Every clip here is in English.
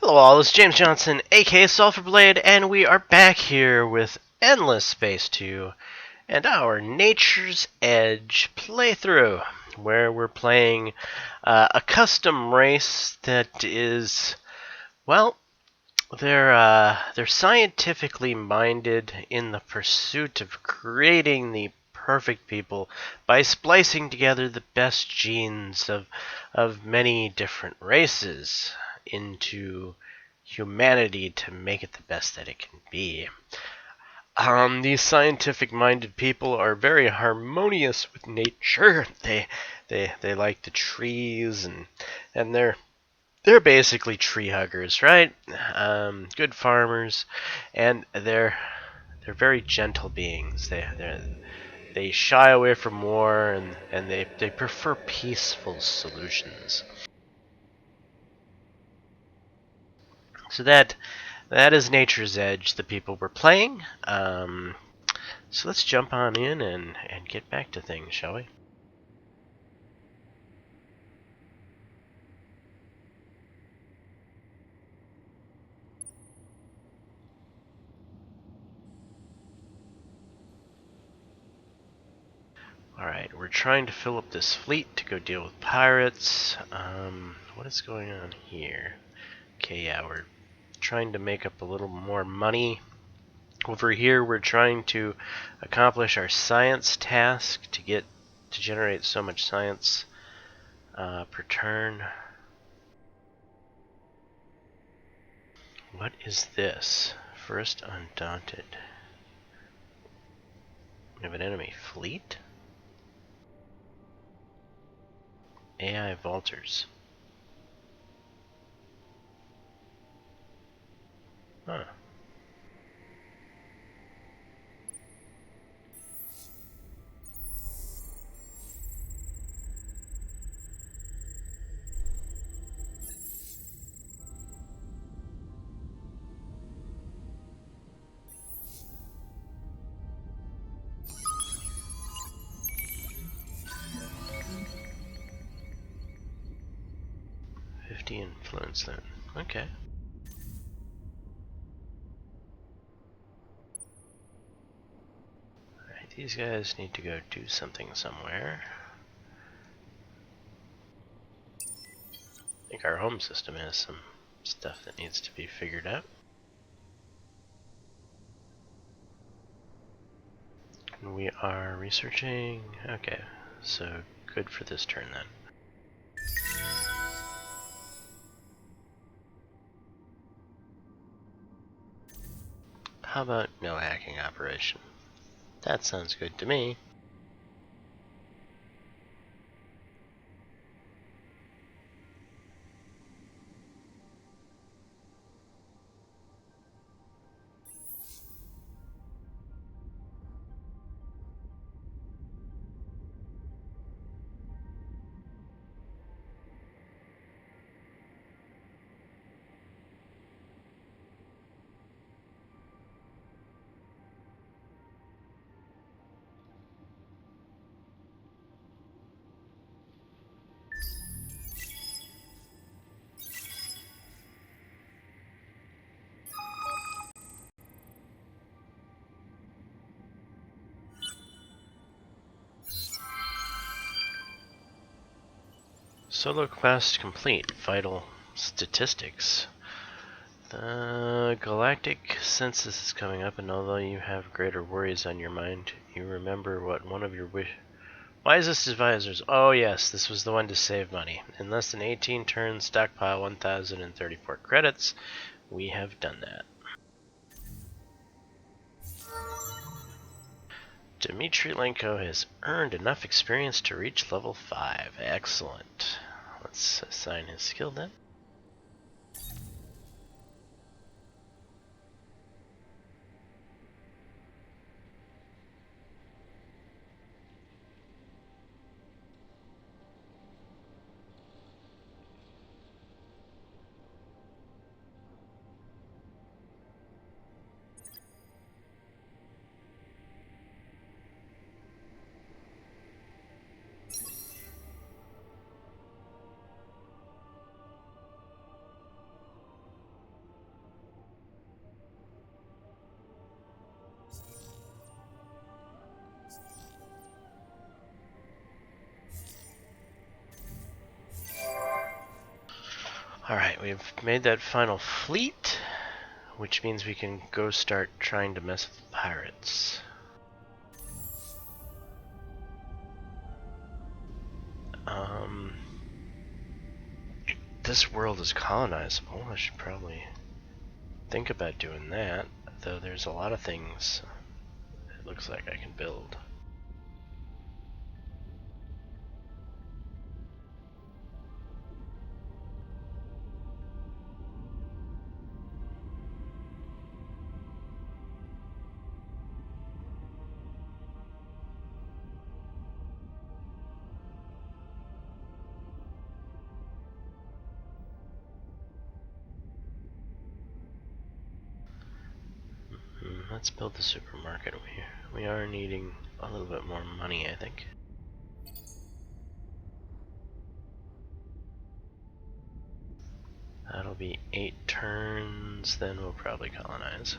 Hello all, it's James Johnson, aka Sulfurblade, and we are back here with Endless Space 2 and our Nature's Edge playthrough, where we're playing a custom race that is, well, they're scientifically minded in the pursuit of creating the perfect people by splicing together the best genes of many different races into humanity to make it the best that it can be. These scientific-minded people are very harmonious with nature. They like the trees and they're basically tree huggers, right? Good farmers, and they're very gentle beings. They shy away from war and they prefer peaceful solutions. So that is Nature's Edge, the people we're playing. So let's jump on in and get back to things, shall we? Alright, we're trying to fill up this fleet to go deal with pirates. What is going on here? Okay, yeah, we're trying to make up a little more money. Over here, we're trying to accomplish our science task to generate so much science per turn. What is this? First Undaunted. We have an enemy fleet? AI Vaulters. Huh. Influence then. Okay. Alright, these guys need to go do something somewhere. I think our home system has some stuff that needs to be figured out. And we are researching. Okay, so good for this turn then. How about no hacking operation? That sounds good to me. Solo quest complete. Vital statistics. The galactic census is coming up, and although you have greater worries on your mind, you remember what one of your wisest advisors. Oh yes, this was the one to save money. In less than 18 turns, stockpile 1,034 credits. We have done that. Dmitrilenko has earned enough experience to reach level 5. Excellent. Let's assign his skill then. Alright, we've made that final fleet, which means we can go start trying to mess with the pirates. This world is colonizable. I should probably think about doing that, though there's a lot of things it looks like I can build. Let's build the supermarket. We are needing a little bit more money, I think. That'll be 8 turns, then we'll probably colonize.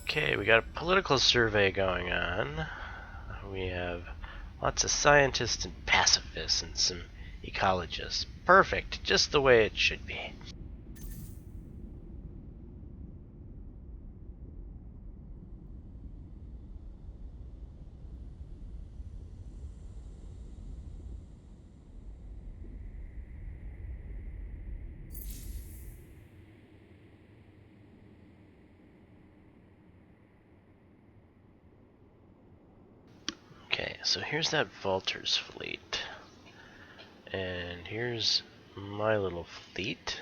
Okay, we got a political survey going on. We have lots of scientists and pacifists and some ecologists. Perfect, just the way it should be. Okay, so here's that Vulture's fleet. And here's my little fleet.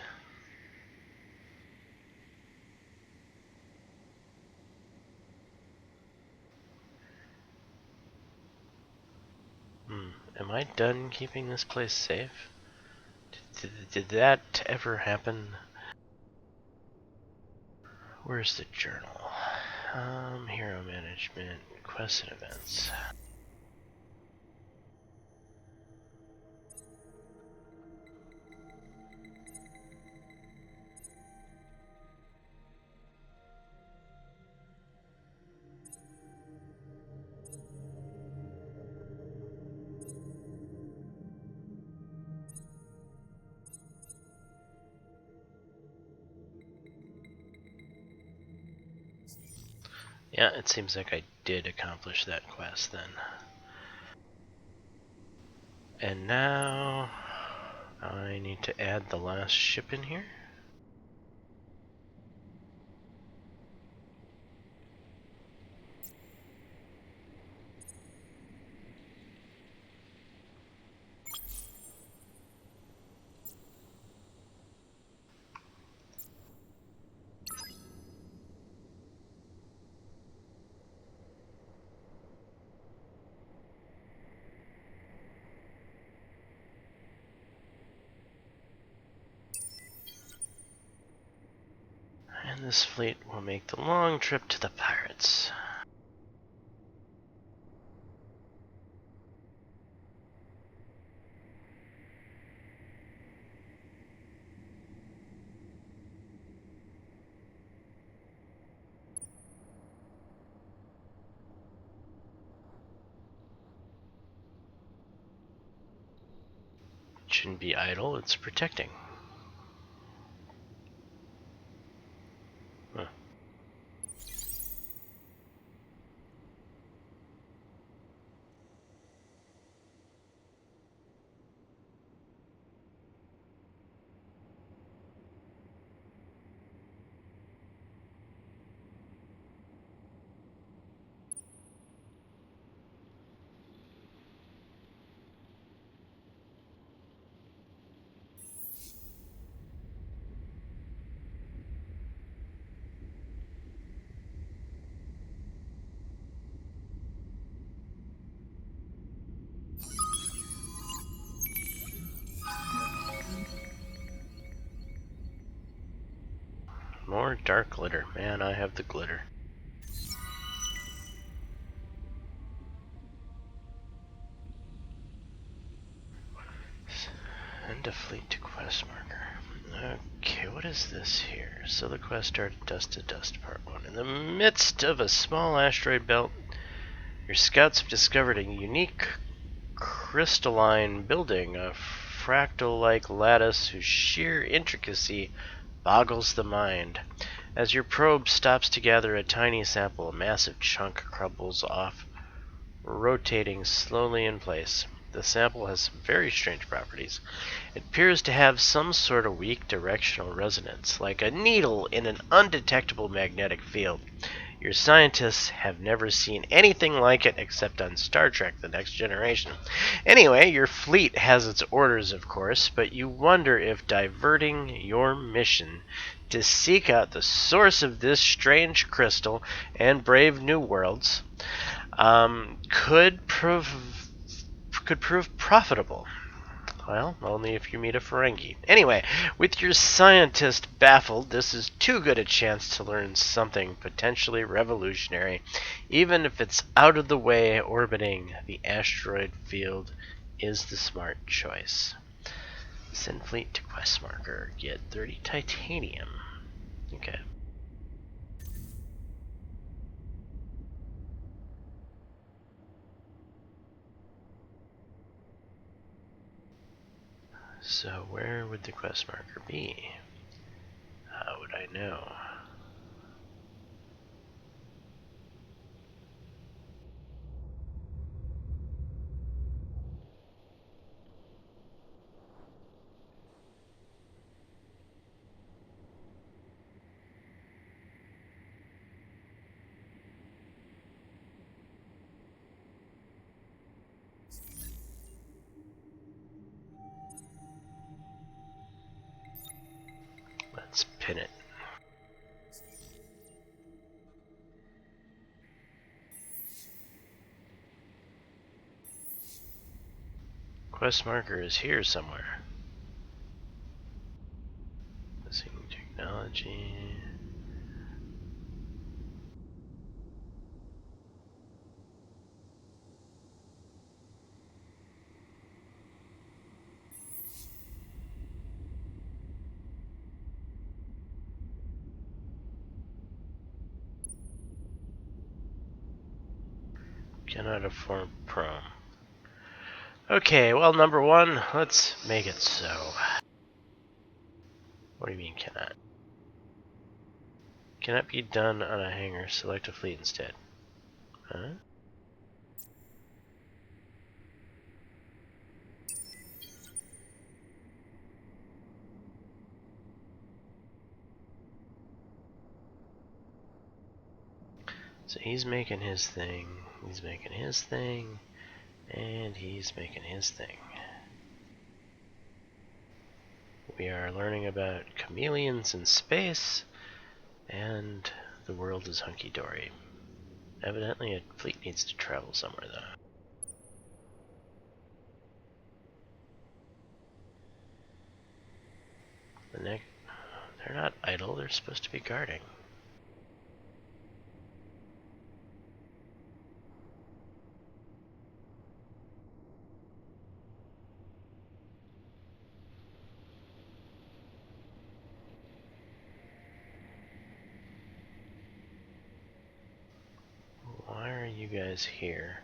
Am I done keeping this place safe? Did that ever happen? Where's the journal? Hero management, quests and events. Yeah, it seems like I did accomplish that quest then. And now I need to add the last ship in here. And this fleet will make the long trip to the pirates. It shouldn't be idle, it's protecting. Huh. More dark glitter. Man, I have the glitter. Send a fleet to quest marker. Okay, what is this here? So the quest started Dust to Dust Part 1. In the midst of a small asteroid belt Your scouts have discovered a unique crystalline building, a fractal-like lattice whose sheer intricacy boggles the mind. As your probe stops to gather a tiny sample, a massive chunk crumbles off, rotating slowly in place. The sample has some very strange properties. It appears to have some sort of weak directional resonance, like a needle in an undetectable magnetic field. Your scientists have never seen anything like it except on Star Trek The Next Generation. Anyway, your fleet has its orders, of course, but you wonder if diverting your mission to seek out the source of this strange crystal and brave new worlds could prove profitable. Well, only if you meet a Ferengi. Anyway, with your scientist baffled, this is too good a chance to learn something potentially revolutionary. Even if it's out of the way, orbiting the asteroid field is the smart choice. Send fleet to quest marker. Get 30 titanium. Okay. So where would the quest marker be? How would I know? Let's pin it. Quest marker is here somewhere. Missing technology. Cannot afford prom. Okay, well, number one, let's make it so. What do you mean cannot? Cannot be done on a hangar. Select a fleet instead. Huh? So he's making his thing, he's making his thing, and he's making his thing. We are learning about chameleons in space, and the world is hunky-dory. Evidently a fleet needs to travel somewhere, though. They're not idle, they're supposed to be guarding. Why are you guys here?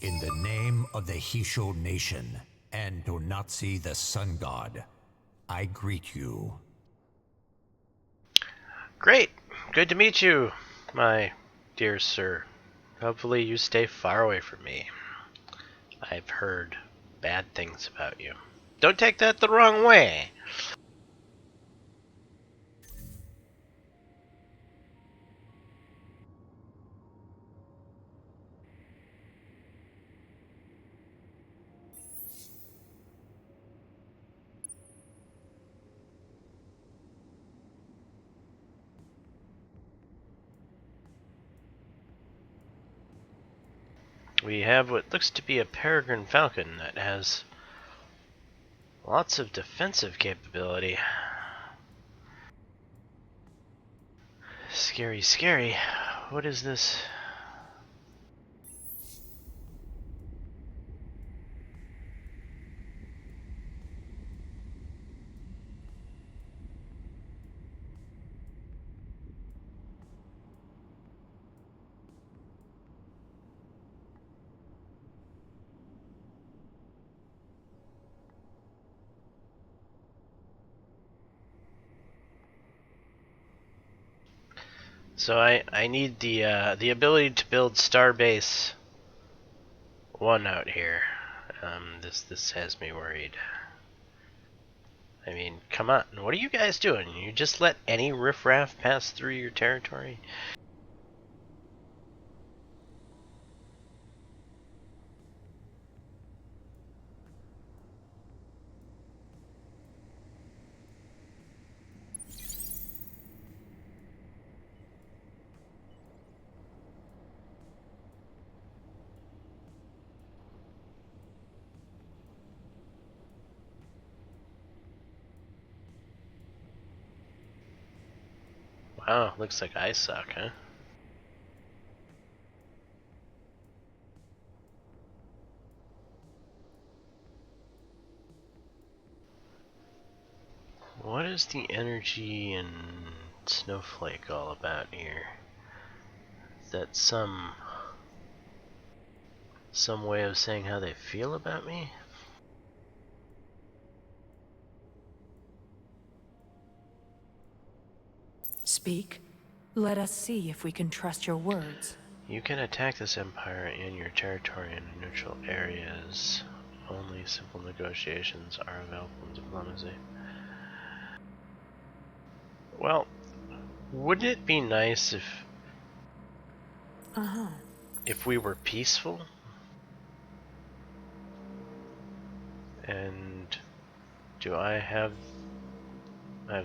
In the name of the Hisho Nation and Donatsi the Sun God, I greet you. Great! Good to meet you, my dear sir. Hopefully you stay far away from me. I've heard bad things about you. Don't take that the wrong way. We have what looks to be a peregrine falcon that has lots of defensive capability. Scary, scary. What is this? So I need the ability to build Starbase 1 out here. This has me worried. I mean, come on, what are you guys doing? You just let any riffraff pass through your territory? Wow, looks like I suck, huh? What is the energy and snowflake all about here? Is that some way of saying how they feel about me? Speak. Let us see if we can trust your words. You can attack this empire in your territory in neutral areas. Only simple negotiations are available in diplomacy. Well, wouldn't it be nice if we were peaceful? And do I have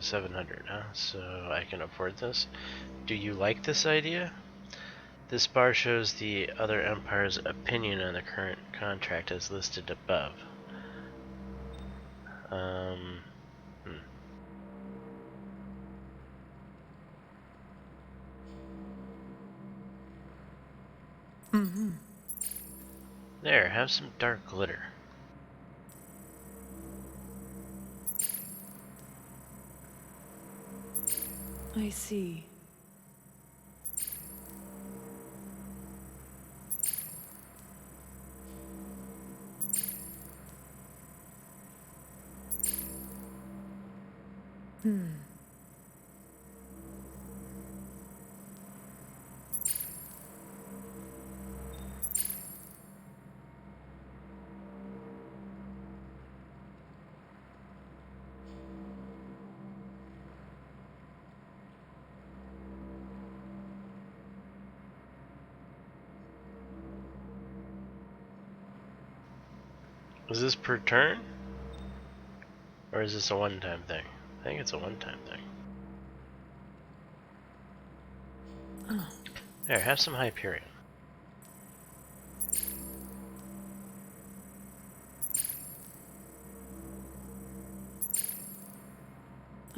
700, huh? So I can afford this. Do you like this idea? This bar shows the other empire's opinion on the current contract as listed above. There, have some dark glitter. I see. Is this per turn? Or is this a one-time thing? I think it's a one-time thing. There, have some Hyperion.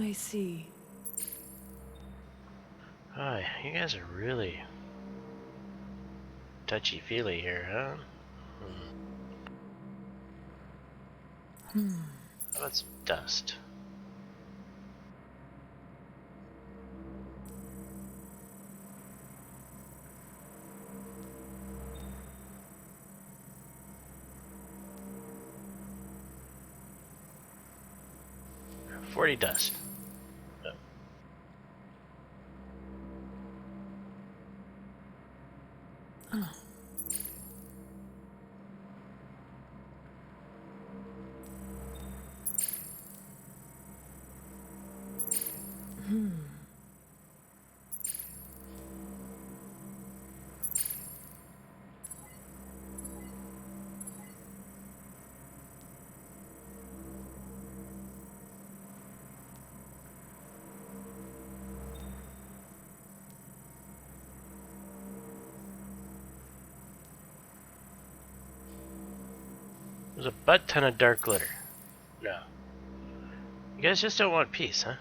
I see. Hi, you guys are really touchy-feely here, huh? How about some dust? $40 dust. There's a butt ton of dark glitter. No. You guys just don't want peace, huh?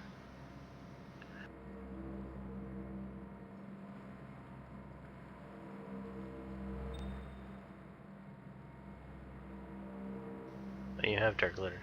Oh, you have dark glitter.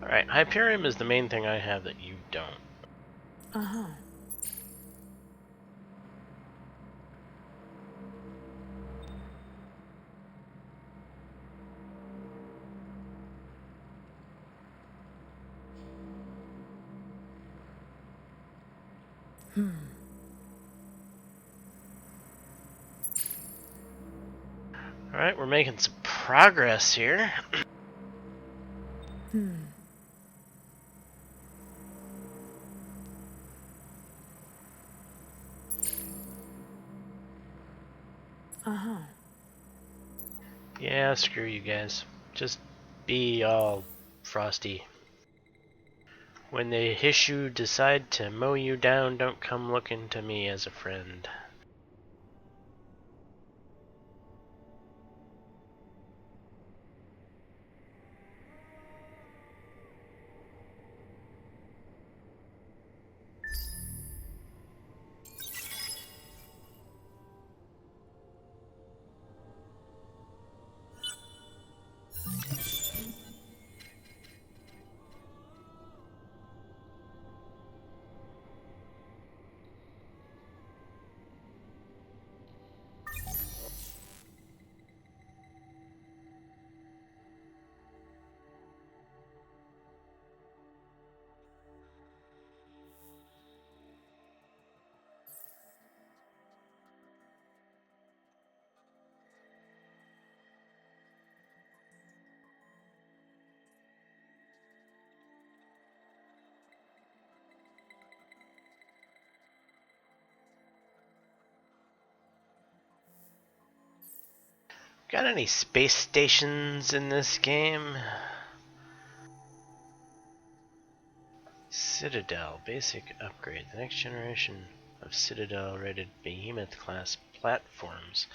Alright, Hyperium is the main thing I have that you don't. Uh-huh. Alright, we're making some progress here. Uh-huh. Yeah, screw you guys. Just be all frosty. When the Hishu decide to mow you down, don't come looking to me as a friend. Got any space stations in this game? Citadel, basic upgrade. The next generation of Citadel-rated Behemoth-class platforms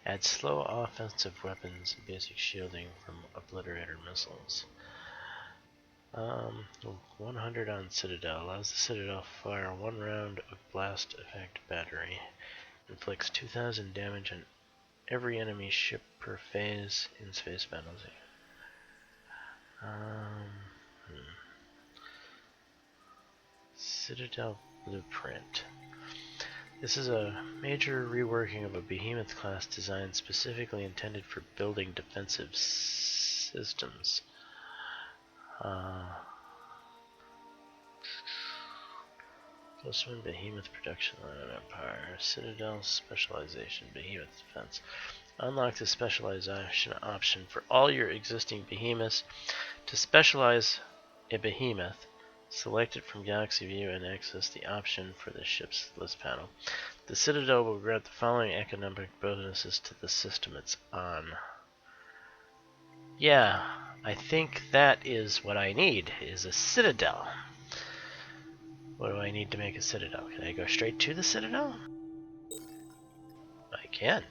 add slow offensive weapons and basic shielding from Obliterator missiles. 100 on Citadel. Allows the Citadel to fire one round of blast effect battery. Inflicts 2,000 damage on every enemy ship per phase in space battles. Citadel Blueprint. This is a major reworking of a Behemoth class design specifically intended for building defensive systems. Plus one Behemoth production line on Empire. Citadel specialization. Behemoth defense. Unlock the specialization option for all your existing behemoths. To specialize a behemoth, select it from Galaxy View and access the option for the ship's list panel. The Citadel will grant the following economic bonuses to the system it's on. Yeah, I think that is what I need, is a Citadel. What do I need to make a Citadel? Can I go straight to the Citadel? I can.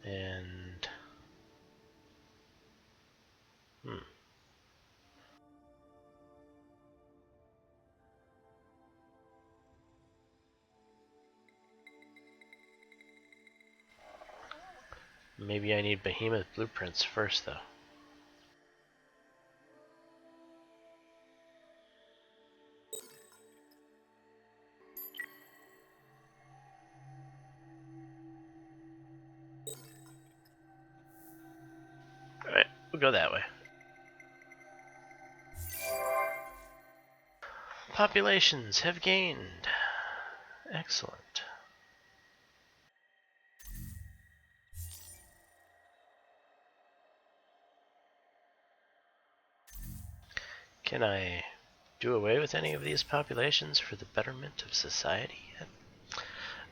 And... maybe I need Behemoth blueprints first, though. We'll go that way. Populations have gained. Excellent. Can I do away with any of these populations for the betterment of society yet?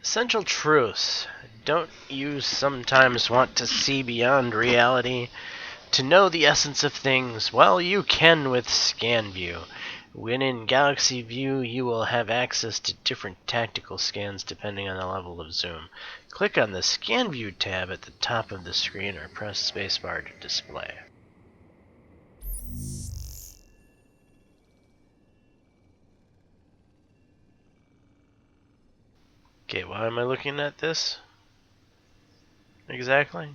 Essential truths. Don't you sometimes want to see beyond reality? To know the essence of things? Well, you can with Scan View. When in Galaxy View, you will have access to different tactical scans depending on the level of zoom. Click on the Scan View tab at the top of the screen or press spacebar to display. Okay, why am I looking at this? Exactly?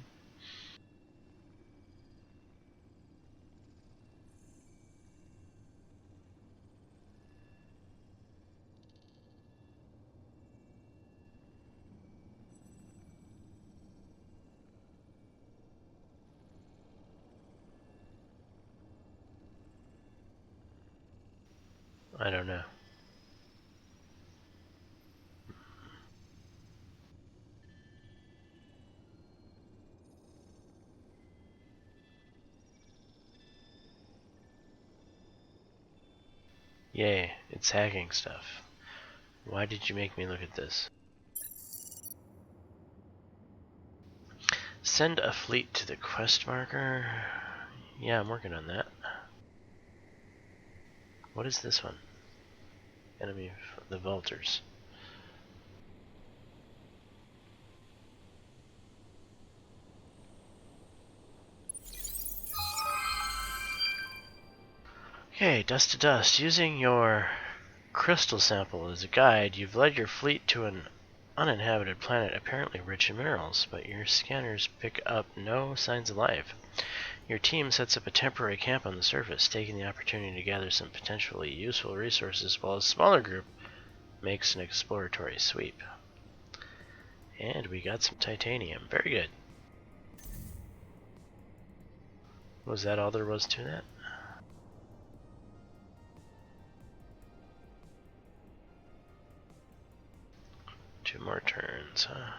I don't know. Yay, it's hacking stuff. Why did you make me look at this? Send a fleet to the quest marker. Yeah, I'm working on that. What is this one? Enemy, the Vultures. Okay, dust to dust. Using your crystal sample as a guide, you've led your fleet to an uninhabited planet apparently rich in minerals, but your scanners pick up no signs of life. Your team sets up a temporary camp on the surface, taking the opportunity to gather some potentially useful resources, while a smaller group makes an exploratory sweep. And we got some titanium. Very good. Was that all there was to that? Two more turns, huh?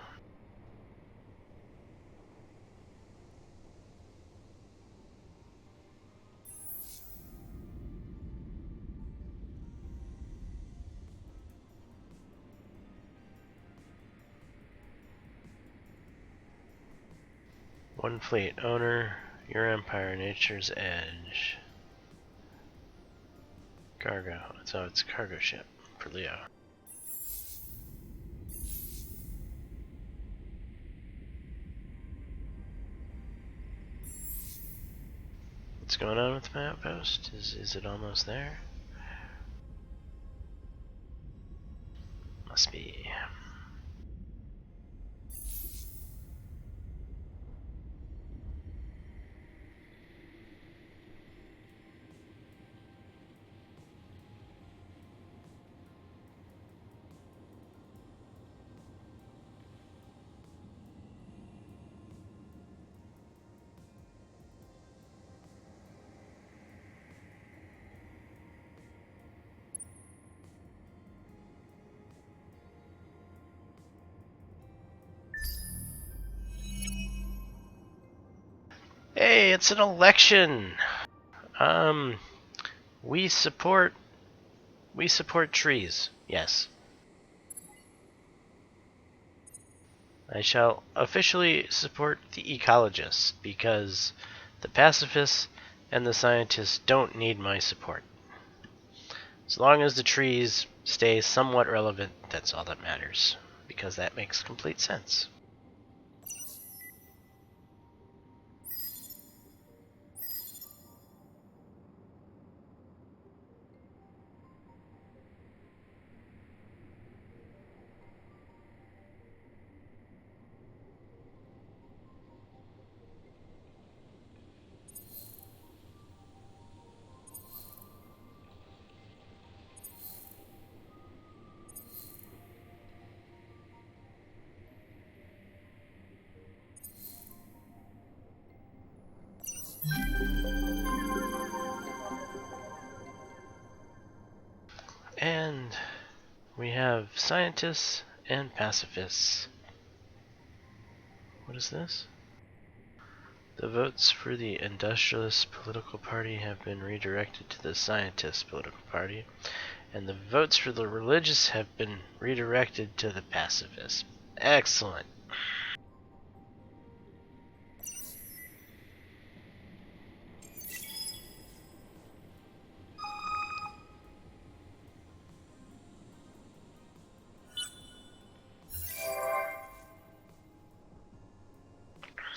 One fleet owner, your empire, nature's edge. Cargo. So it's a cargo ship for Leo. What's going on with my outpost? Is it almost there? Must be. Hey, it's an election. Um, we support trees. Yes. I shall officially support the ecologists because the pacifists and the scientists don't need my support. As long as the trees stay somewhat relevant, that's all that matters, because that makes complete sense. scientists and pacifists. What is this? The votes for the industrialist political party have been redirected to the scientist political party, and the votes for the religious have been redirected to the pacifists. Excellent.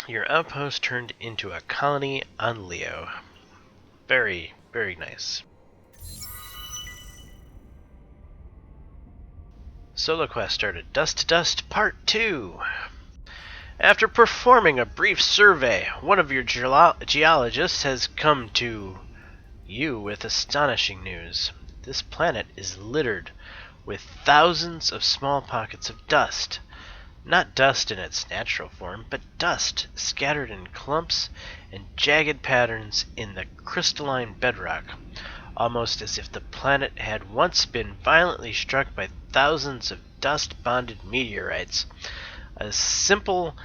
Your outpost turned into a colony on Leo. Very, very nice. Solo quest started. Dust to Dust Part 2. After performing a brief survey, one of your geologists has come to you with astonishing news. This planet is littered with thousands of small pockets of dust. Not dust in its natural form, but dust scattered in clumps and jagged patterns in the crystalline bedrock, almost as if the planet had once been violently struck by thousands of dust-bonded meteorites. A simple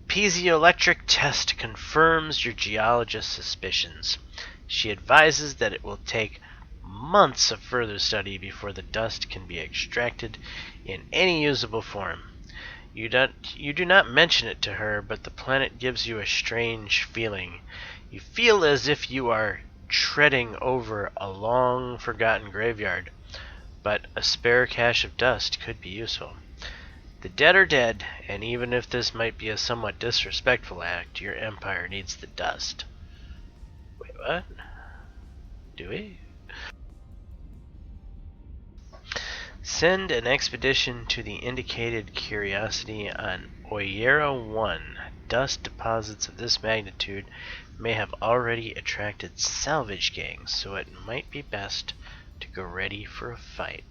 piezoelectric test confirms your geologist's suspicions. She advises that it will take months of further study before the dust can be extracted in any usable form. You do not mention it to her, but the planet gives you a strange feeling. You feel as if you are treading over a long-forgotten graveyard, but a spare cache of dust could be useful. The dead are dead, and even if this might be a somewhat disrespectful act, your empire needs the dust. Wait, what? Do we? Send an expedition to the indicated curiosity on Oyera 1. Dust deposits of this magnitude may have already attracted salvage gangs, so it might be best to go ready for a fight.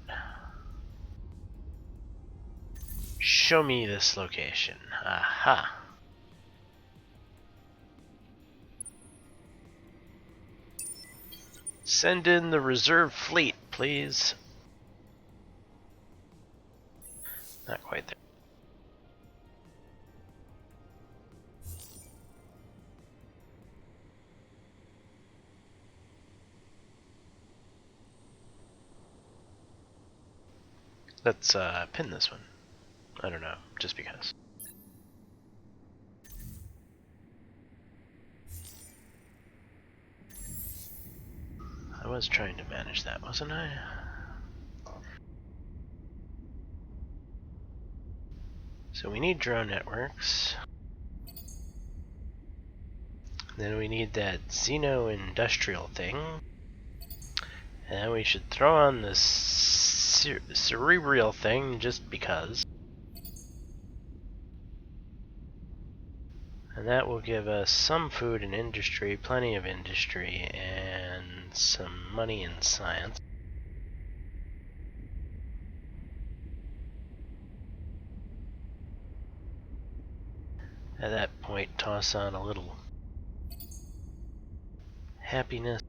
Show me this location. Aha. Send in the reserve fleet, please. Not quite there. Let's pin this one. I don't know, just because. I was trying to manage that, wasn't I? So we need drone networks. Then we need that xeno-industrial thing. And then we should throw on this cerebral thing just because. And that will give us some food and industry, plenty of industry, and some money in science. At that point, toss on a little happiness,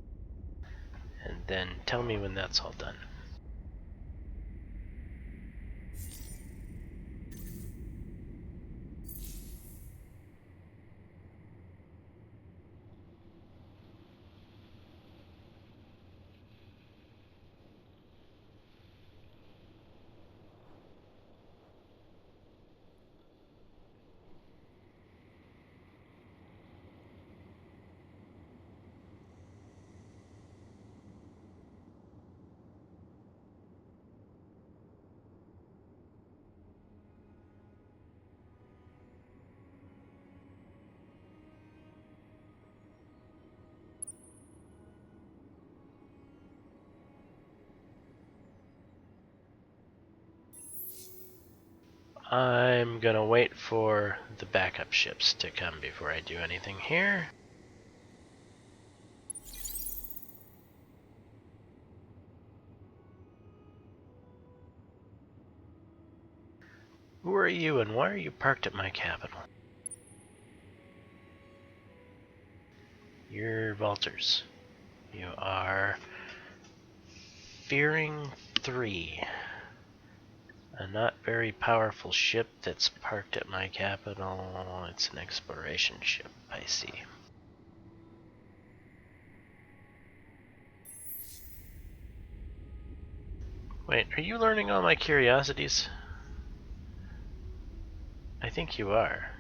and then tell me when that's all done. I'm gonna wait for the backup ships to come before I do anything here. Who are you and why are you parked at my capital? You're Valters. You are Fearing 3. A not very powerful ship that's parked at my capital. It's an exploration ship, I see. Wait, are you learning all my curiosities? I think you are.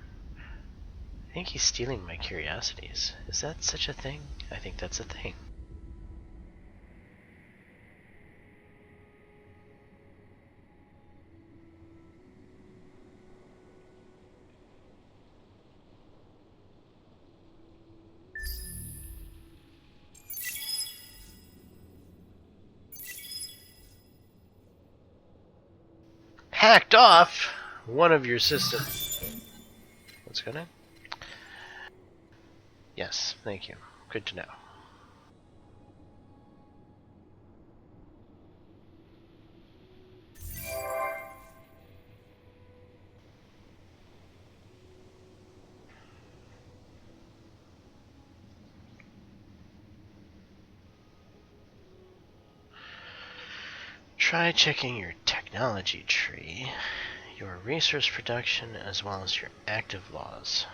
I think he's stealing my curiosities. Is that such a thing? I think that's a thing. Hacked off one of your systems. What's going on? Yes, thank you. Good to know. Try checking your technology tree, your resource production, as well as your active laws.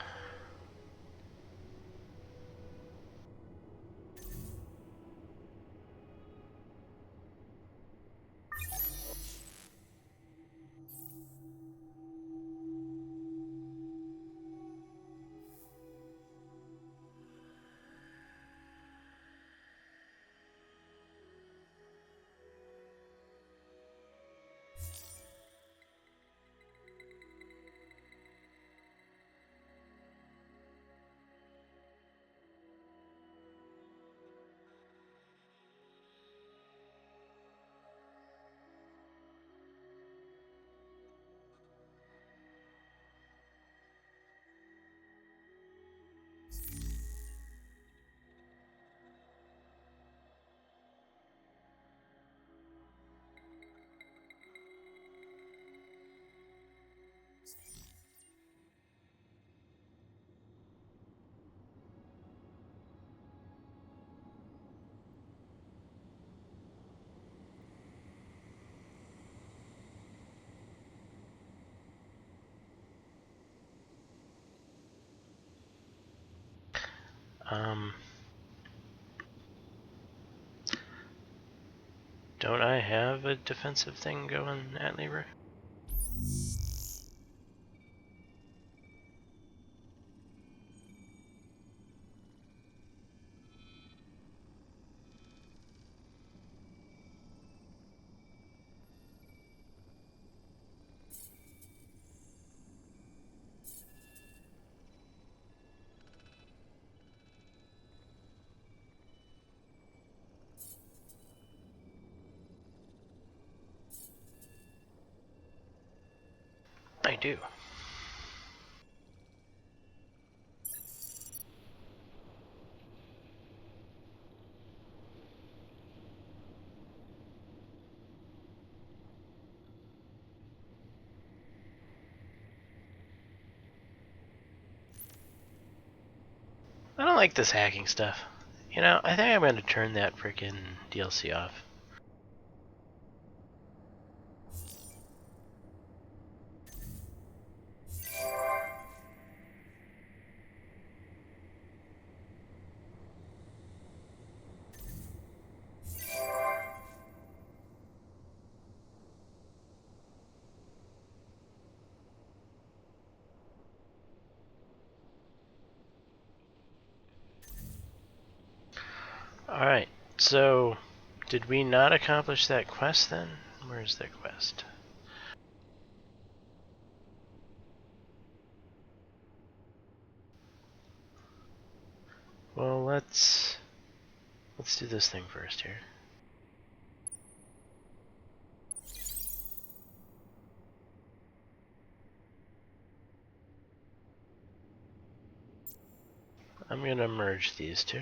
Don't I have a defensive thing going at Libra? I do. I don't like this hacking stuff. You know, I think I'm going to turn that frickin' DLC off. Alright, so did we not accomplish that quest then? Where's that quest? Well, let's do this thing first here. I'm gonna merge these two.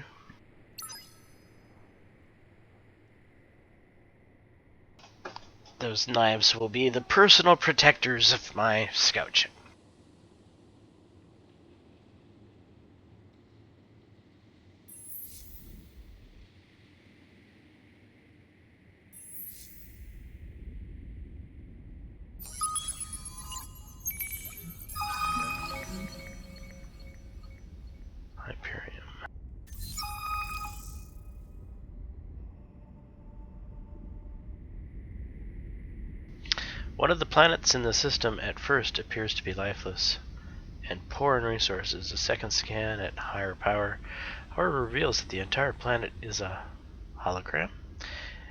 Those knives will be the personal protectors of my scout ship. One of the planets in the system at first appears to be lifeless and poor in resources. A second scan at higher power, however, reveals that the entire planet is a hologram.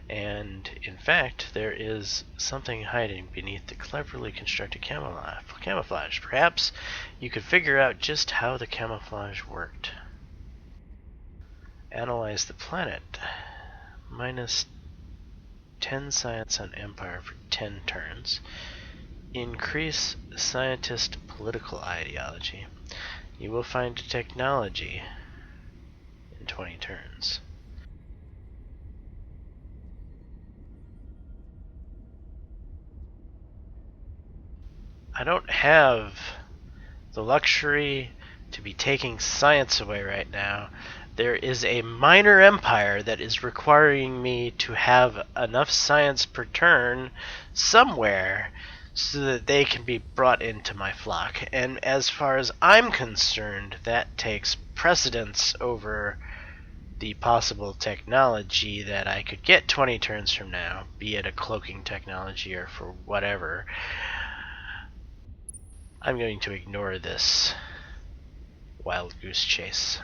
And in fact, there is something hiding beneath the cleverly constructed camouflage. Perhaps you could figure out just how the camouflage worked. Analyze the planet. Minus 10 science on Empire for 10 turns. Increase scientist political ideology. You will find technology in 20 turns. I don't have the luxury to be taking science away right now. There is a minor empire that is requiring me to have enough science per turn somewhere so that they can be brought into my flock. And as far as I'm concerned, that takes precedence over the possible technology that I could get 20 turns from now, be it a cloaking technology or for whatever. I'm going to ignore this wild goose chase.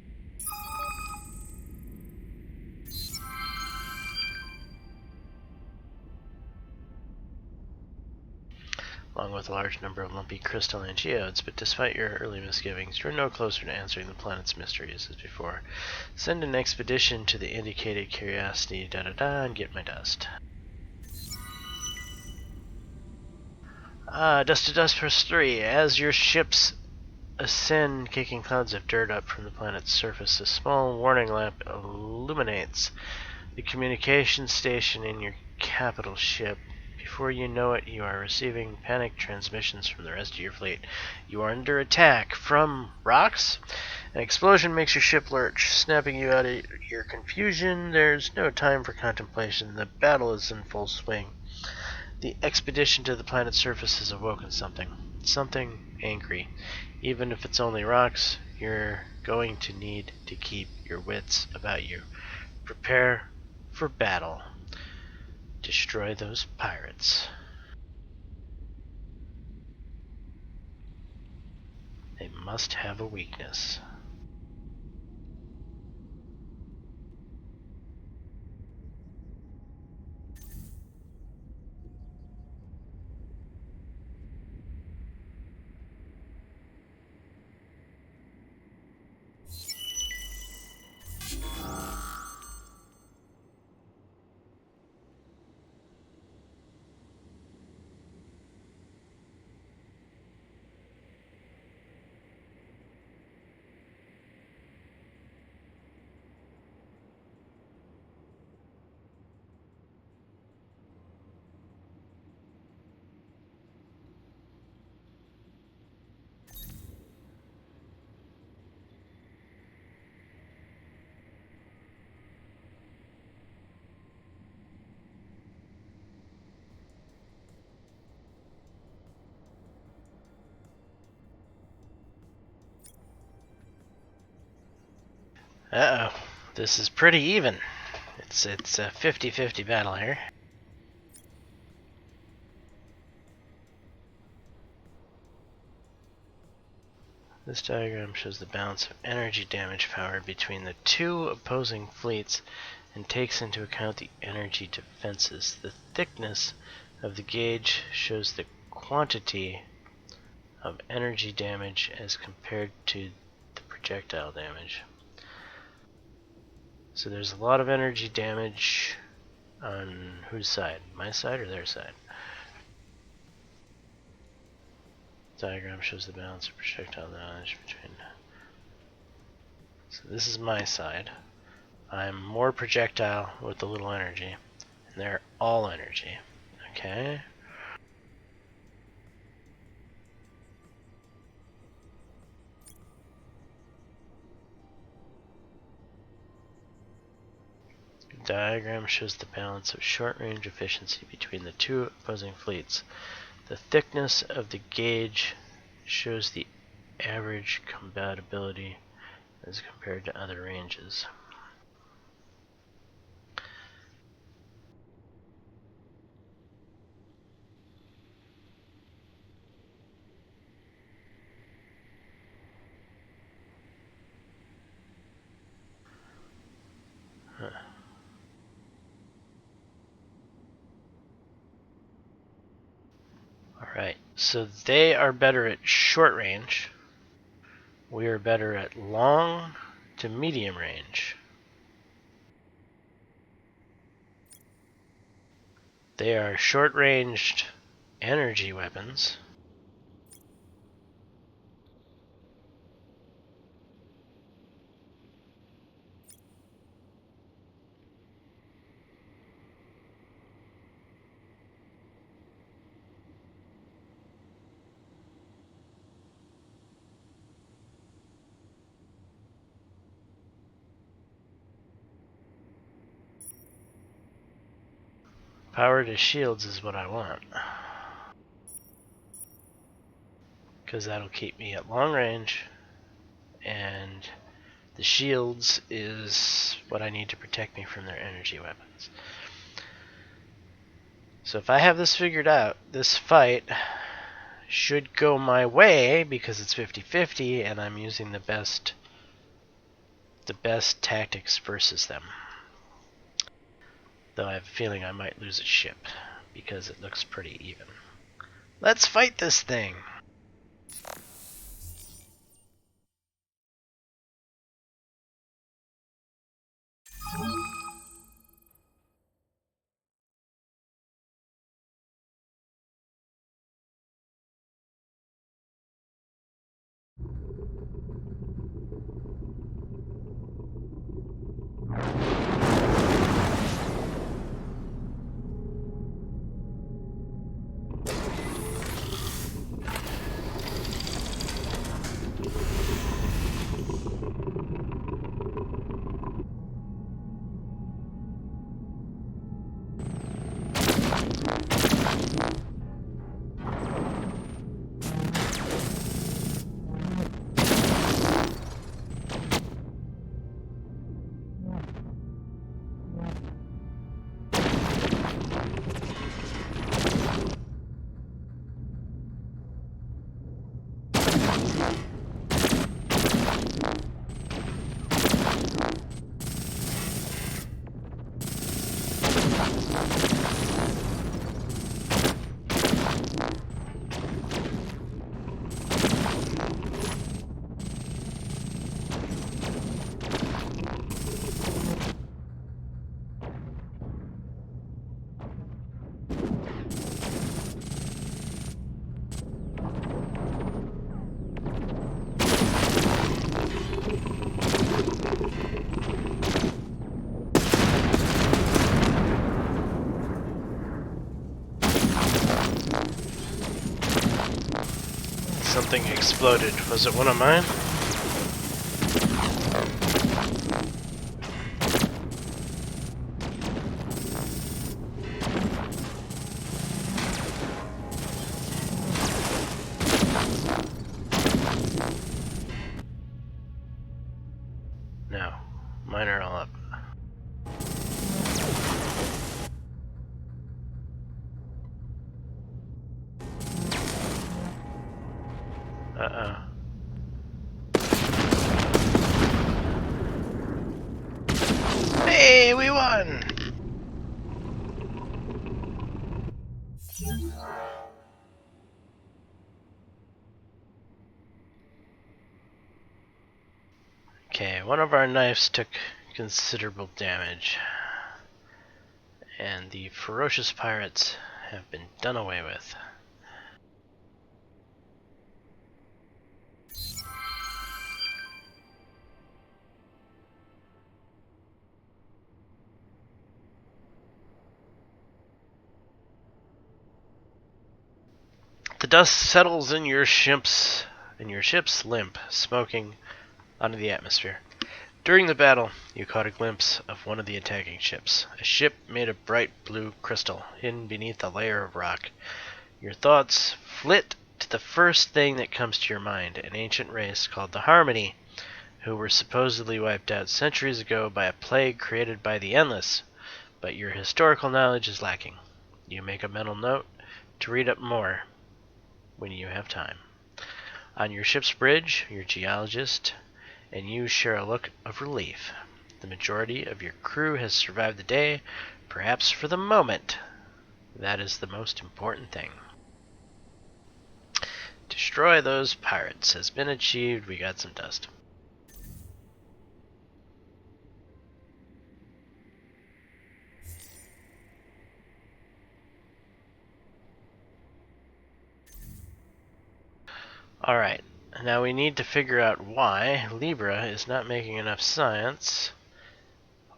Along with a large number of lumpy crystalline geodes, but despite your early misgivings, you're no closer to answering the planet's mysteries as before. Send an expedition to the indicated curiosity and get my dust. Dust to dust +3. As your ships ascend, kicking clouds of dirt up from the planet's surface, a small warning lamp illuminates the communication station in your capital ship. Before you know it, you are receiving panic transmissions from the rest of your fleet. You are under attack from rocks. An explosion makes your ship lurch, snapping you out of your confusion. There's no time for contemplation. The battle is in full swing. The expedition to the planet's surface has awoken something. Something angry. Even if it's only rocks, you're going to need to keep your wits about you. Prepare for battle. Destroy those pirates. They must have a weakness. Uh-oh. This is pretty even. It's a 50-50 battle here. This diagram shows the balance of energy damage power between the two opposing fleets and takes into account the energy defenses. The thickness of the gauge shows the quantity of energy damage as compared to the projectile damage. So there's a lot of energy damage on whose side? My side or their side? Diagram shows the balance of projectile damage between. So this is my side. I'm more projectile with the little energy, and they're all energy. Okay. The diagram shows the balance of short-range efficiency between the two opposing fleets. The thickness of the gauge shows the average compatibility as compared to other ranges. Right, so they are better at short range. We are better at long to medium range. They are short-ranged energy weapons. Power to shields is what I want, because that'll keep me at long range, and the shields is what I need to protect me from their energy weapons. So if I have this figured out, this fight should go my way because it's 50-50 and I'm using the best tactics versus them. Though I have a feeling I might lose a ship because it looks pretty even. Let's fight this thing! Something exploded. Was it one of mine? No. Mine are all up. Uh-oh. Hey, we won! Okay, one of our knives took considerable damage, and the ferocious pirates have been done away with. The dust settles in your ship's limp, smoking onto the atmosphere. During the battle, you caught a glimpse of one of the attacking ships, a ship made of bright blue crystal, hidden beneath a layer of rock. Your thoughts flit to the first thing that comes to your mind, an ancient race called the Harmony, who were supposedly wiped out centuries ago by a plague created by the Endless, but your historical knowledge is lacking. You make a mental note to read up more when you have time. On your ship's bridge, your geologist and you share a look of relief. The majority of your crew has survived the day, perhaps for the moment. That is the most important thing. Destroy those pirates has been achieved. We got some dust. Alright, now we need to figure out why Libra is not making enough science.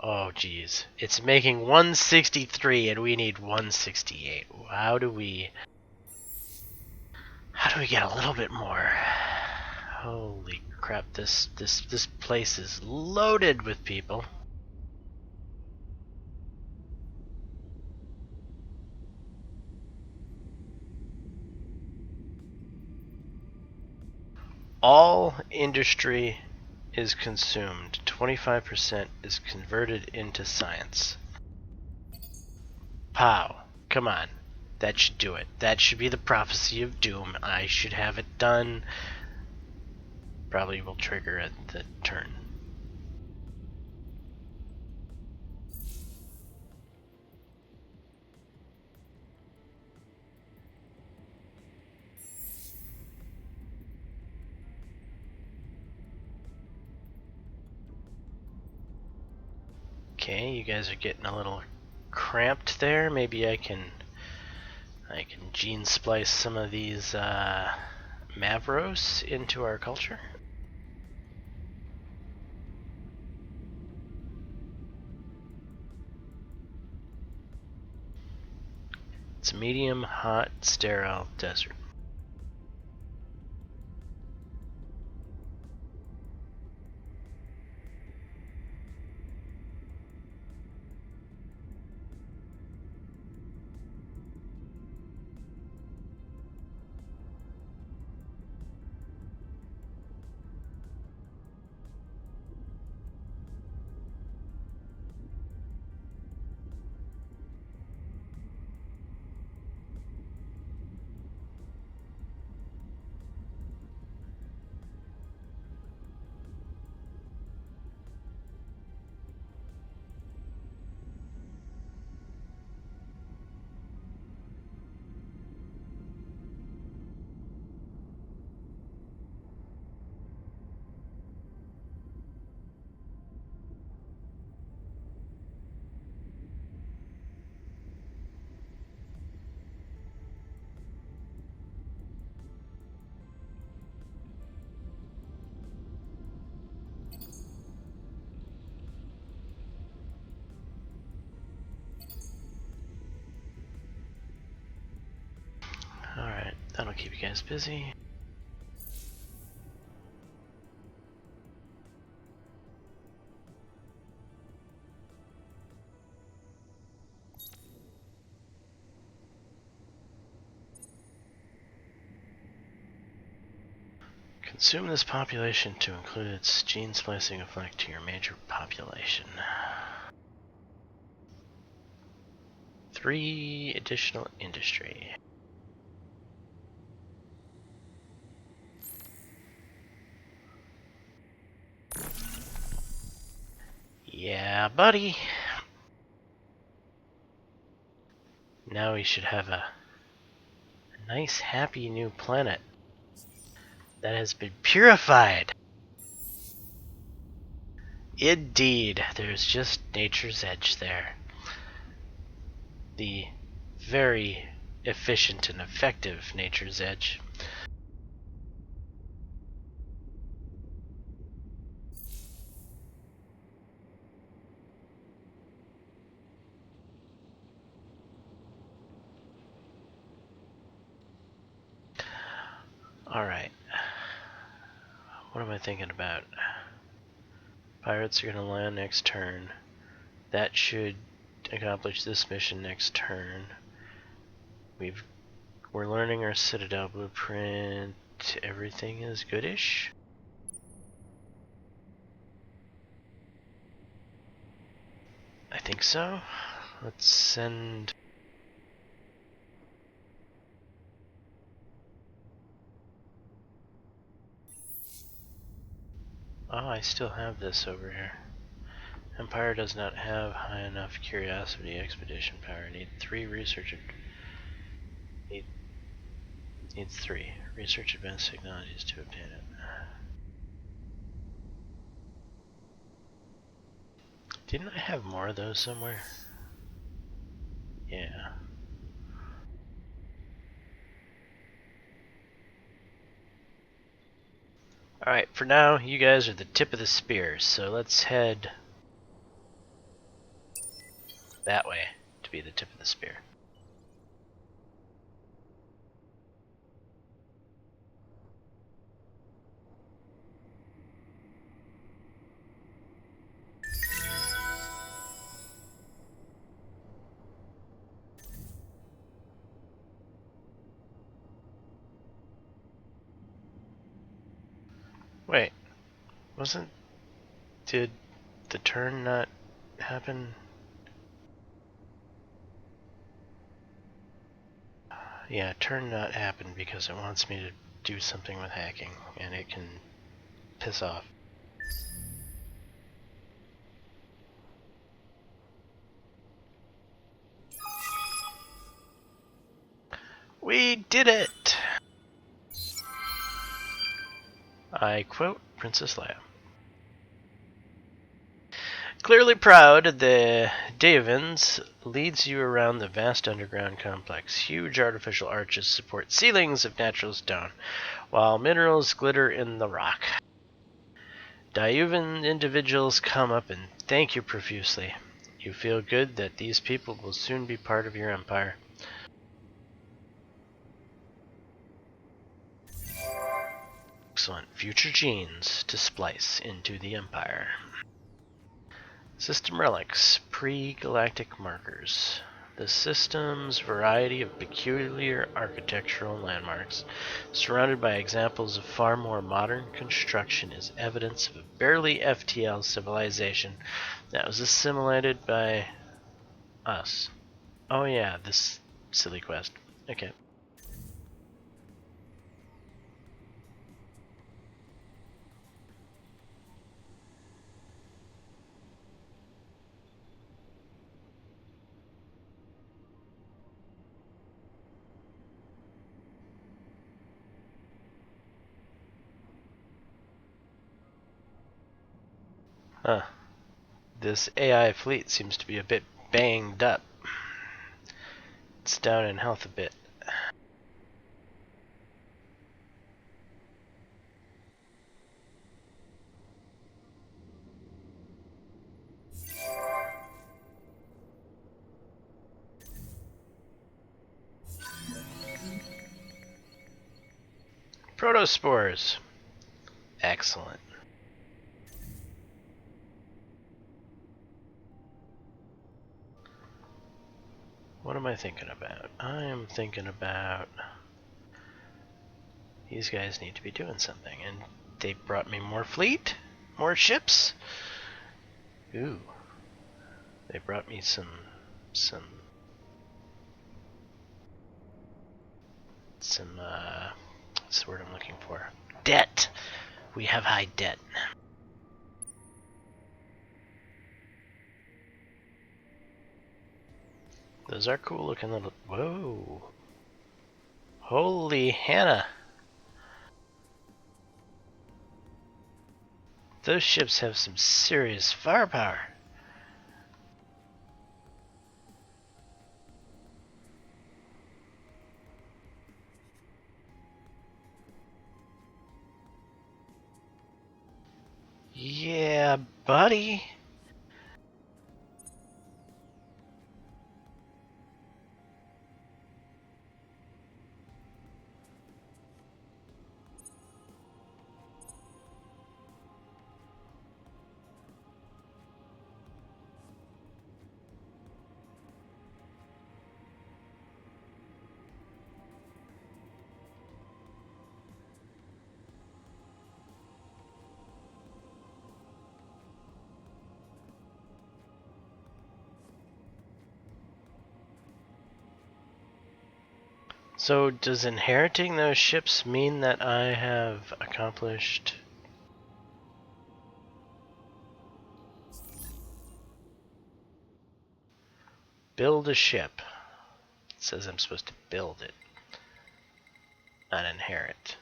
Oh geez, it's making 163 and we need 168. How do we get a little bit more? Holy crap, this place is loaded with people. All industry is consumed. 25% is converted into science. Pow. Come on. That should do it. That should be the prophecy of doom. I should have it done. Probably will trigger at the turn. Okay, you guys are getting a little cramped there. Maybe I can gene splice some of these Mavros into our culture. It's medium, hot, sterile desert. Alright, that'll keep you guys busy. Consume this population to include its gene splicing effect to your major population. 3 additional industry. Yeah, buddy. Now we should have a nice, happy new planet that has been purified. Indeed, there's just nature's edge there. The very efficient and effective nature's edge. Alright. What am I thinking about? Pirates are going to land next turn. That should accomplish this mission next turn. We're learning our Citadel blueprint. Everything is goodish. I think so. Let's send... Oh, I still have this over here. Empire does not have high enough curiosity expedition power. Need 3 research. Need Needs 3. Research advanced technologies to obtain it. Didn't I have more of those somewhere? Yeah. Alright, for now, you guys are the tip of the spear, so let's head that way to be the tip of the spear. Wait, did the turn not happen? Yeah, turn not happen because it wants me to do something with hacking, and it can piss off. We did it! I quote Princess Leia. Clearly proud, the Davins leads you around the vast underground complex. Huge artificial arches support ceilings of natural stone, while minerals glitter in the rock. Dayuvan individuals come up and thank you profusely. You feel good that these people will soon be part of your empire. Excellent. Future genes to splice into the empire. System relics, pre-galactic markers. The system's variety of peculiar architectural landmarks, surrounded by examples of far more modern construction, is evidence of a barely FTL civilization that was assimilated by us. Oh yeah, this silly quest. Okay. Huh. This AI fleet seems to be a bit banged up. It's down in health a bit. Protospores. Excellent. What am I thinking about? I am thinking about these guys need to be doing something, and they brought me more fleet, more ships. Ooh, they brought me some what's the word I'm looking for? Debt. We have high debt. Those are cool looking little. Whoa. Holy Hannah. Those ships have some serious firepower. Yeah, buddy. So does inheriting those ships mean that I have accomplished... Build a ship. It says I'm supposed to build it. not inherit.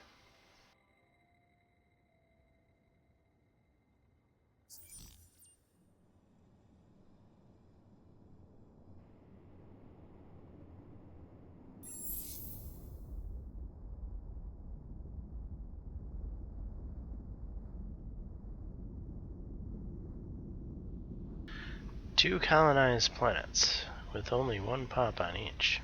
Two colonized planets, with only one pop on each.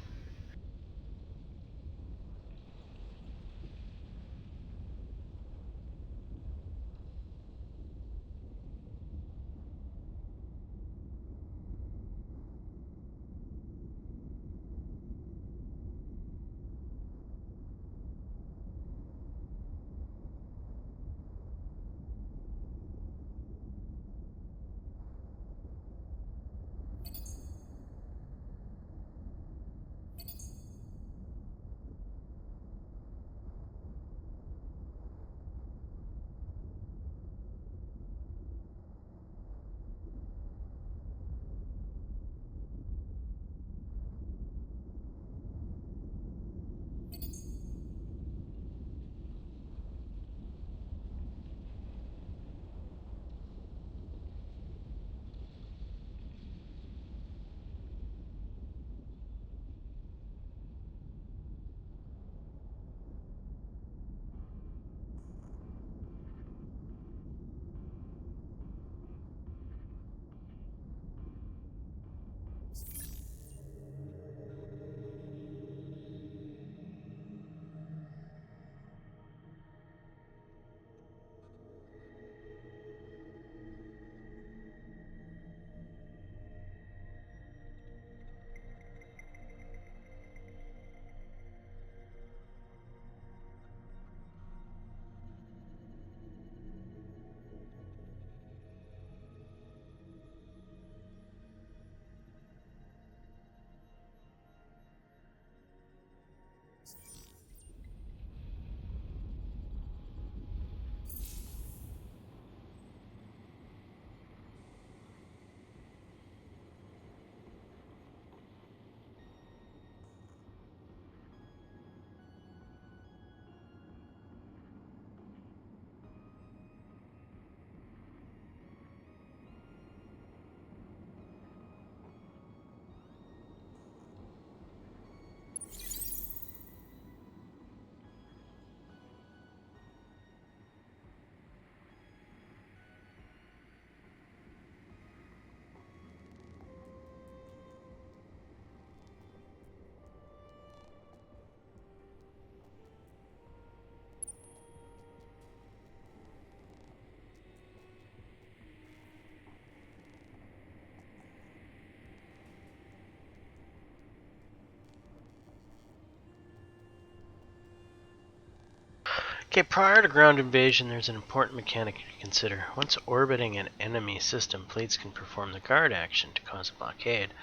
Okay, prior to ground invasion, there's an important mechanic to consider. Once orbiting an enemy system, fleets can perform the guard action to cause a blockade.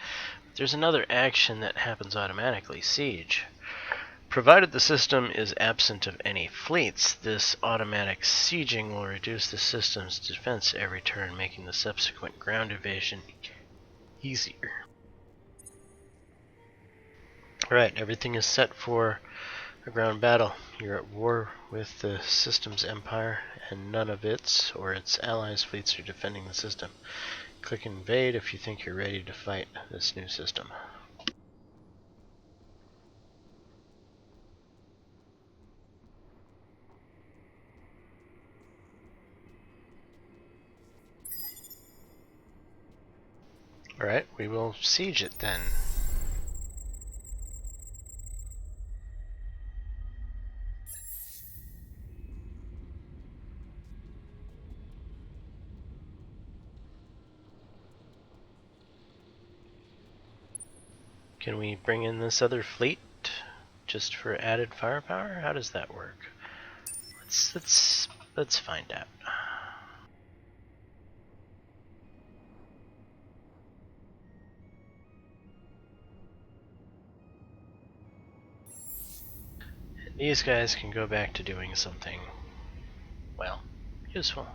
There's another action that happens automatically, siege. Provided the system is absent of any fleets, this automatic sieging will reduce the system's defense every turn, making the subsequent ground invasion easier. Alright, everything is set for a ground battle. You're at war with the system's empire, and none of its or its allies' fleets are defending the system. Click invade if you think you're ready to fight this new system. Alright, we will siege it then. Can we bring in this other fleet just for added firepower? How does that work? Let's find out. These guys can go back to doing something, well, useful.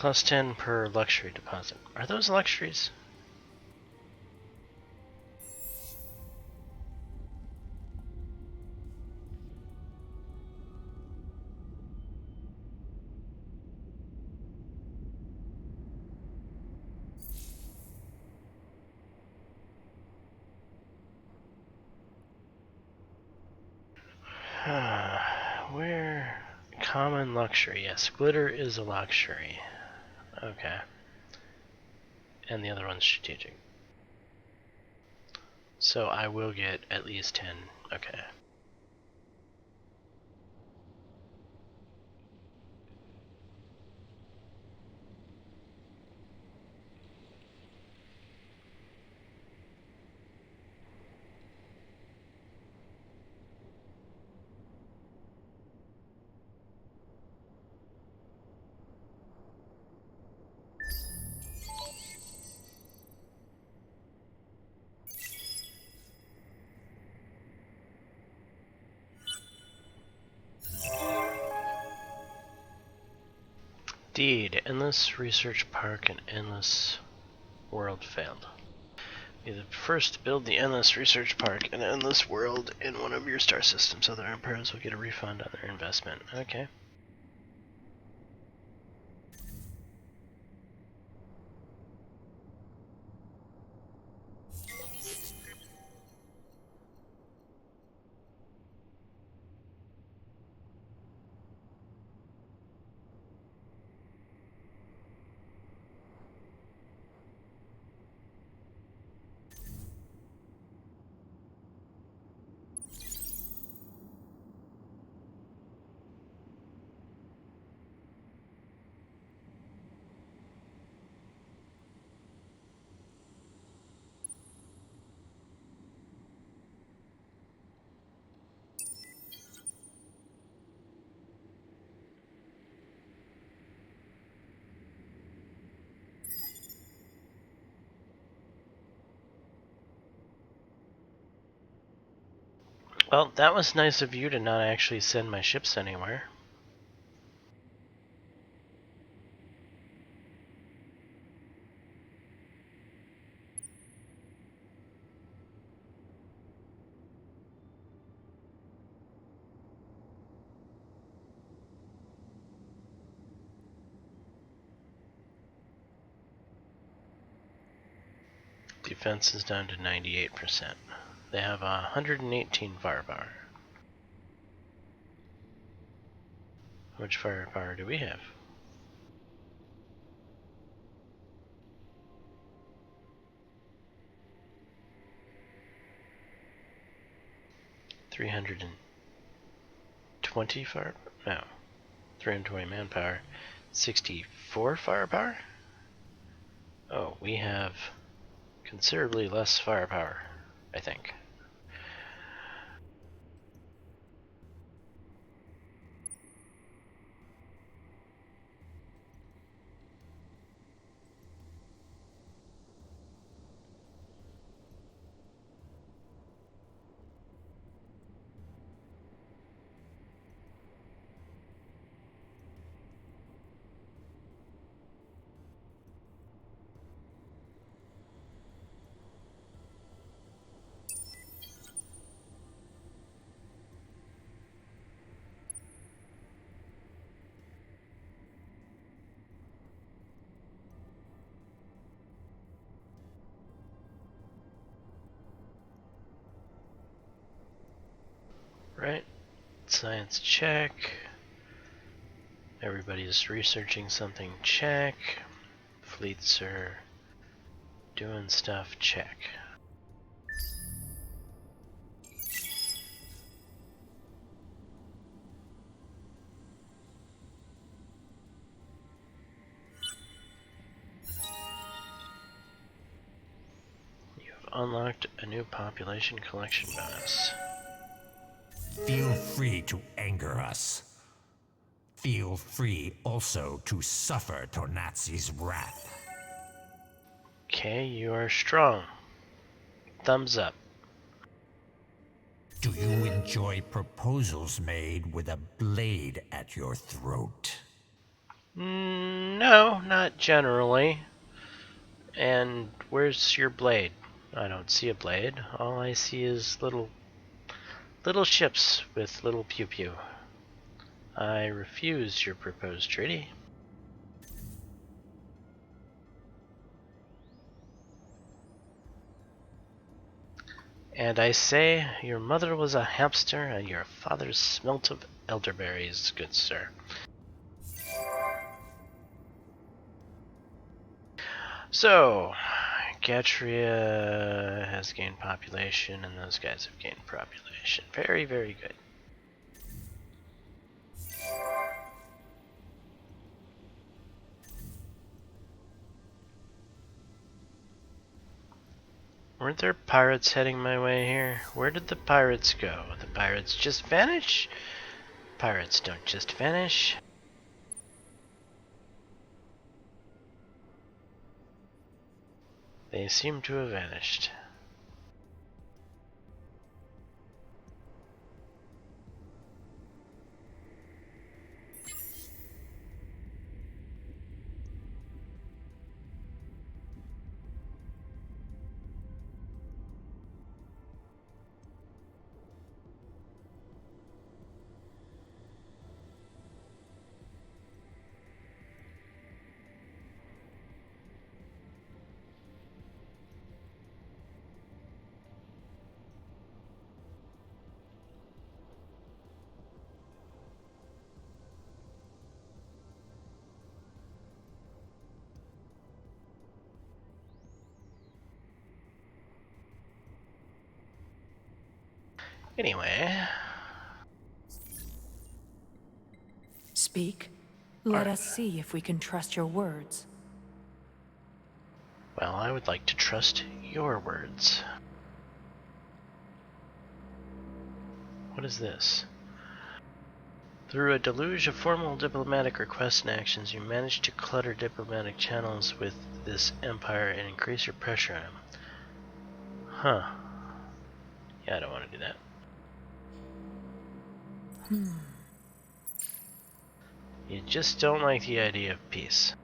Plus 10 per luxury deposit. Are those luxuries? Where? Common luxury. Yes, glitter is a luxury. Okay. And the other one's strategic. So I will get at least 10. Okay. Deed. Endless Research Park and Endless World failed. Be the first to build the Endless Research Park and Endless World in one of your star systems. Other emperors will get a refund on their investment. Okay. Well, that was nice of you to not actually send my ships anywhere. Defense is down to 98%. They have 118 firepower. How much firepower do we have? $320 fire? No. 320 manpower. 64 firepower? Oh, we have considerably less firepower, I think. Right. Science check. Everybody's researching something, check. Fleets are doing stuff, check. You've unlocked a new population collection bonus. Feel free to anger us. Feel free also to suffer Tornazi's wrath. Okay, you are strong. Thumbs up. Do you enjoy proposals made with a blade at your throat? No, not generally. And where's your blade? I don't see a blade. All I see is little ships with little pew pew. I refuse your proposed treaty. And I say, your mother was a hamster, and your father smelt of elderberries, good sir. So, Gatria has gained population, and those guys have gained population. Very, very good. Weren't there pirates heading my way here? Where did the pirates go? The pirates just vanish? Pirates don't just vanish. They seem to have vanished. Anyway, Speak. Let us see if we can trust your words. well, I would like to trust your words. What is this? Through a deluge of formal diplomatic requests and actions, you managed to clutter diplomatic channels with this empire and increase your pressure on them. Huh. Yeah, I don't want to do that. You just don't like the idea of peace.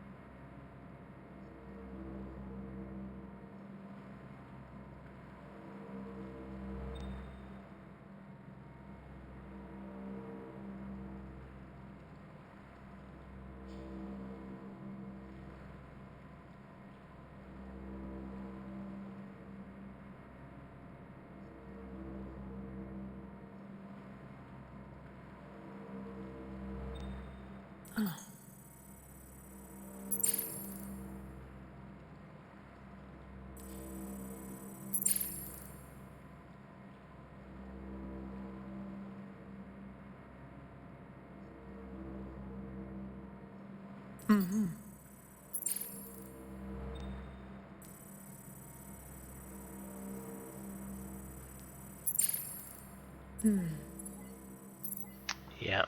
Yeah,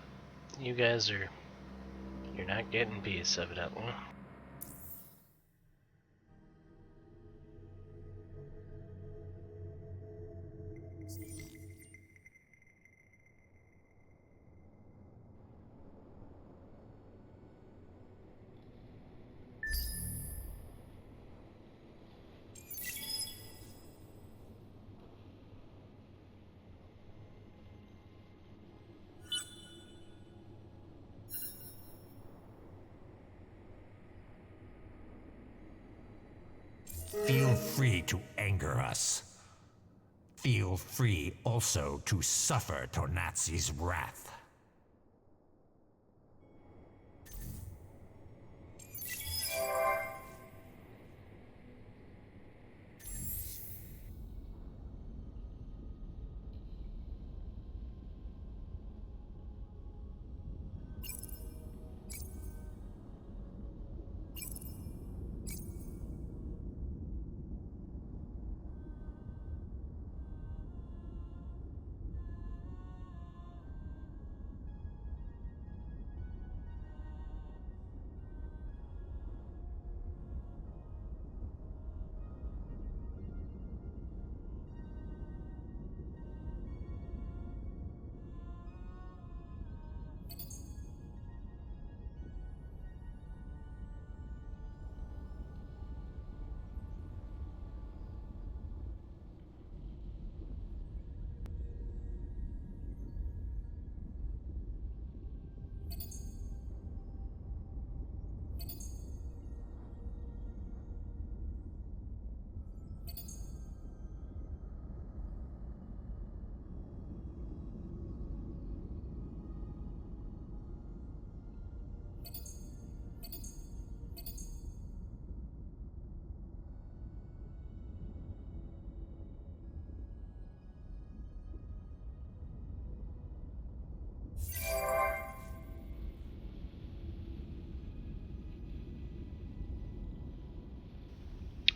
you guys are... You're not getting peace, evidently. Feel free to anger us. Feel free also to suffer Tonazi's wrath.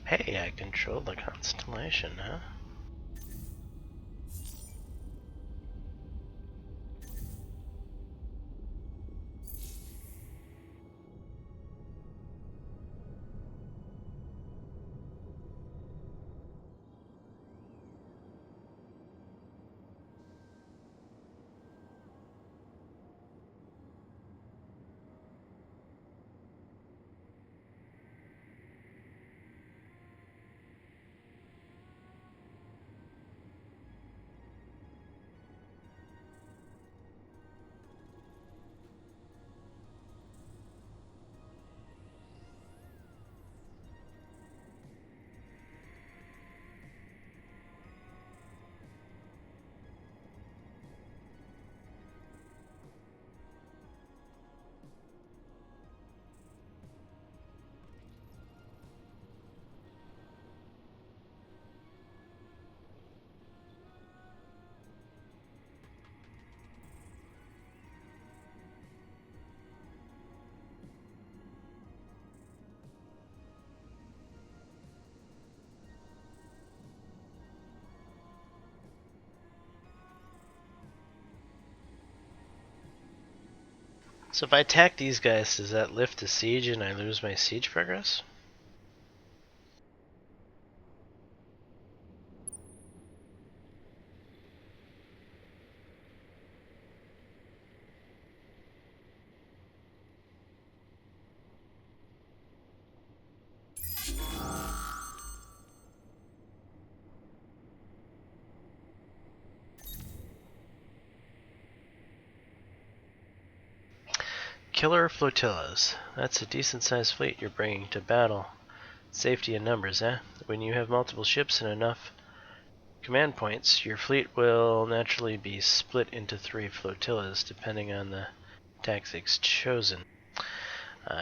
Hey, I control the constellation, huh? So if I attack these guys, does that lift the siege and I lose my siege progress? Killer flotillas. That's a decent-sized fleet you're bringing to battle. Safety in numbers, eh? When you have multiple ships and enough command points, your fleet will naturally be split into 3 flotillas, depending on the tactics chosen.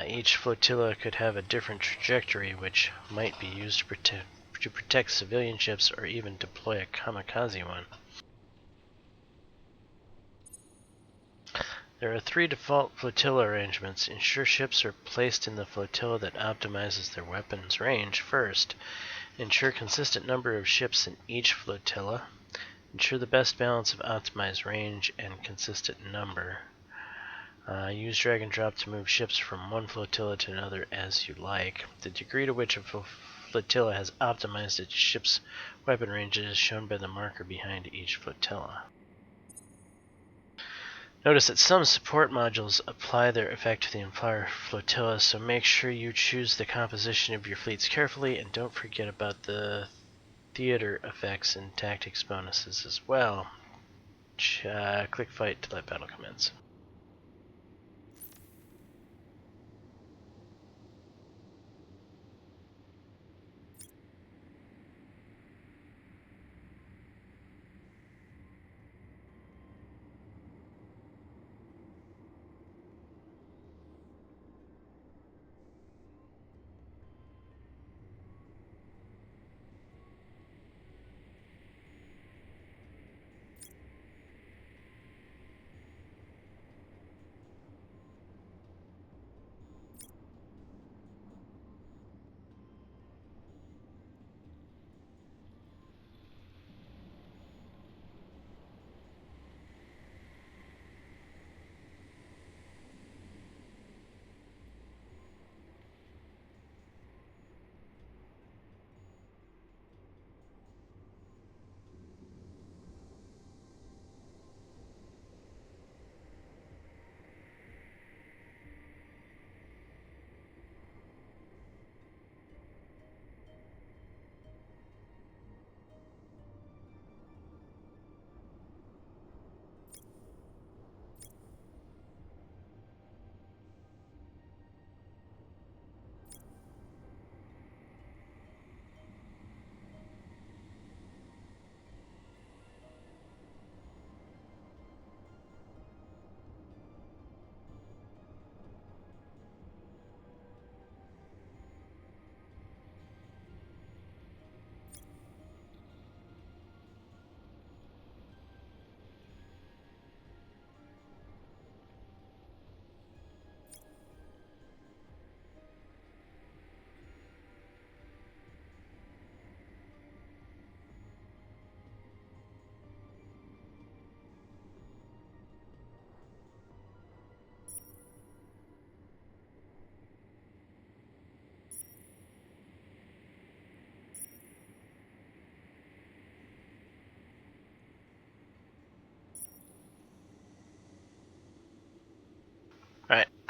Each flotilla could have a different trajectory, which might be used to protect civilian ships or even deploy a kamikaze one. There are 3 default flotilla arrangements. Ensure ships are placed in the flotilla that optimizes their weapons range first. Ensure consistent number of ships in each flotilla. Ensure the best balance of optimized range and consistent number. Use drag and drop to move ships from one flotilla to another as you like. The degree to which a flotilla has optimized its ship's weapon range is shown by the marker behind each flotilla. Notice that some support modules apply their effect to the entire flotilla, so make sure you choose the composition of your fleets carefully, and don't forget about the theater effects and tactics bonuses as well. Click fight to let battle commence.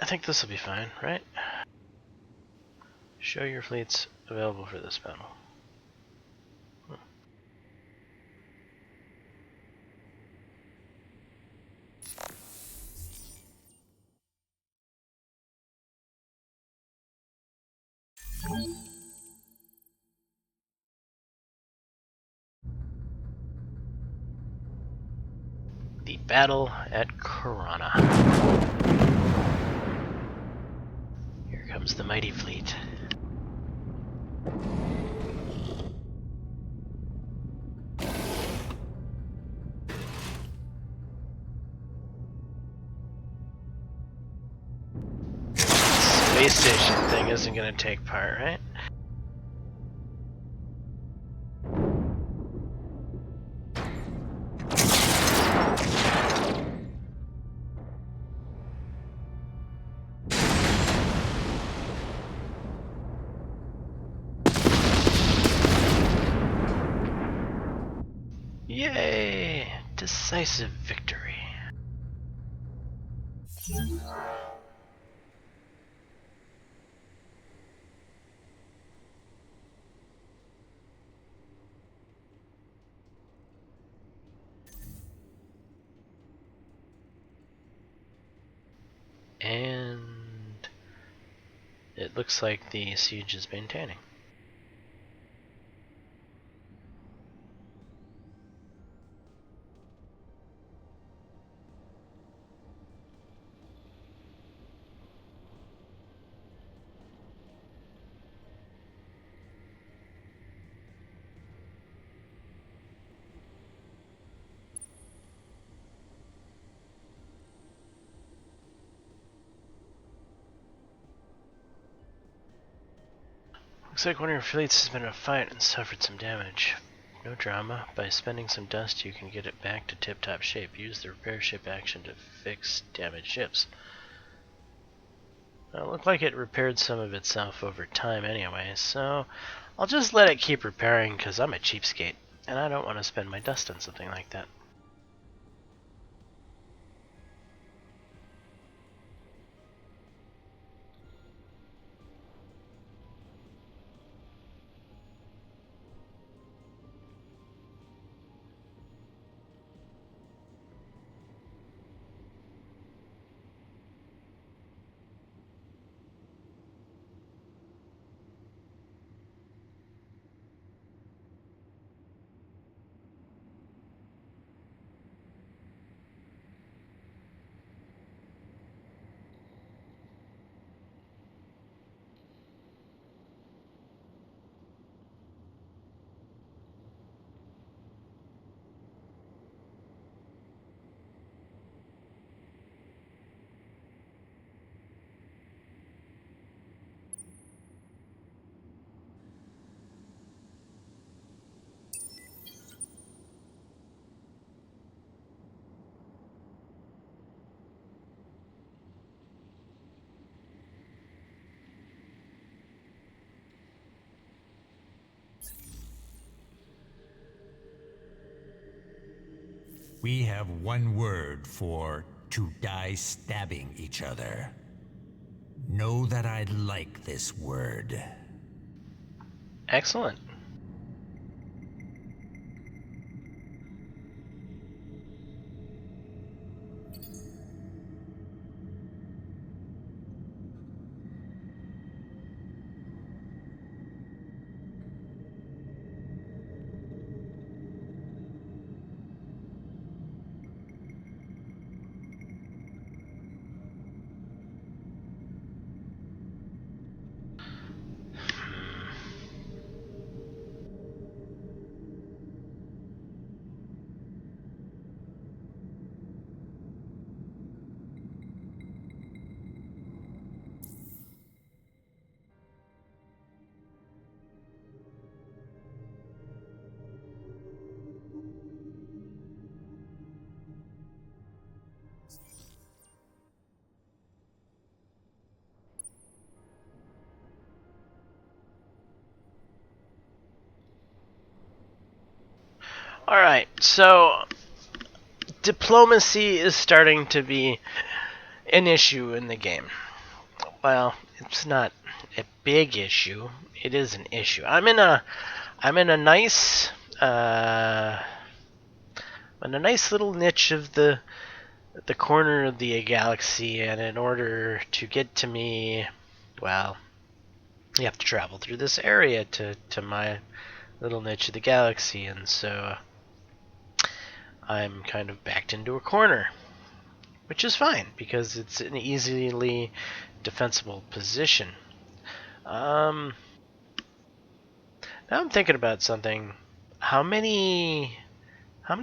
I think this will be fine, right? Show your fleets available for this battle. The battle at Corana. Here comes the mighty fleet. Space station thing isn't going to take part, right? Yay! Decisive victory. And it looks like the siege is maintaining. Looks like one of your fleets has been in a fight and suffered some damage. No drama. By spending some dust, you can get it back to tip-top shape. Use the repair ship action to fix damaged ships. Well, it looked like it repaired some of itself over time anyway, so I'll just let it keep repairing because I'm a cheapskate, and I don't want to spend my dust on something like that. We have one word for to die stabbing each other. Know that I like this word. Excellent. Alright, so diplomacy is starting to be an issue in the game. well, it's not a big issue. It is an issue. I'm in a nice in a nice little niche of the corner of the galaxy, and in order to get to me, well, you have to travel through this area to my little niche of the galaxy, and so I'm kind of backed into a corner, which is fine because it's an easily defensible position. Now I'm thinking about something. How many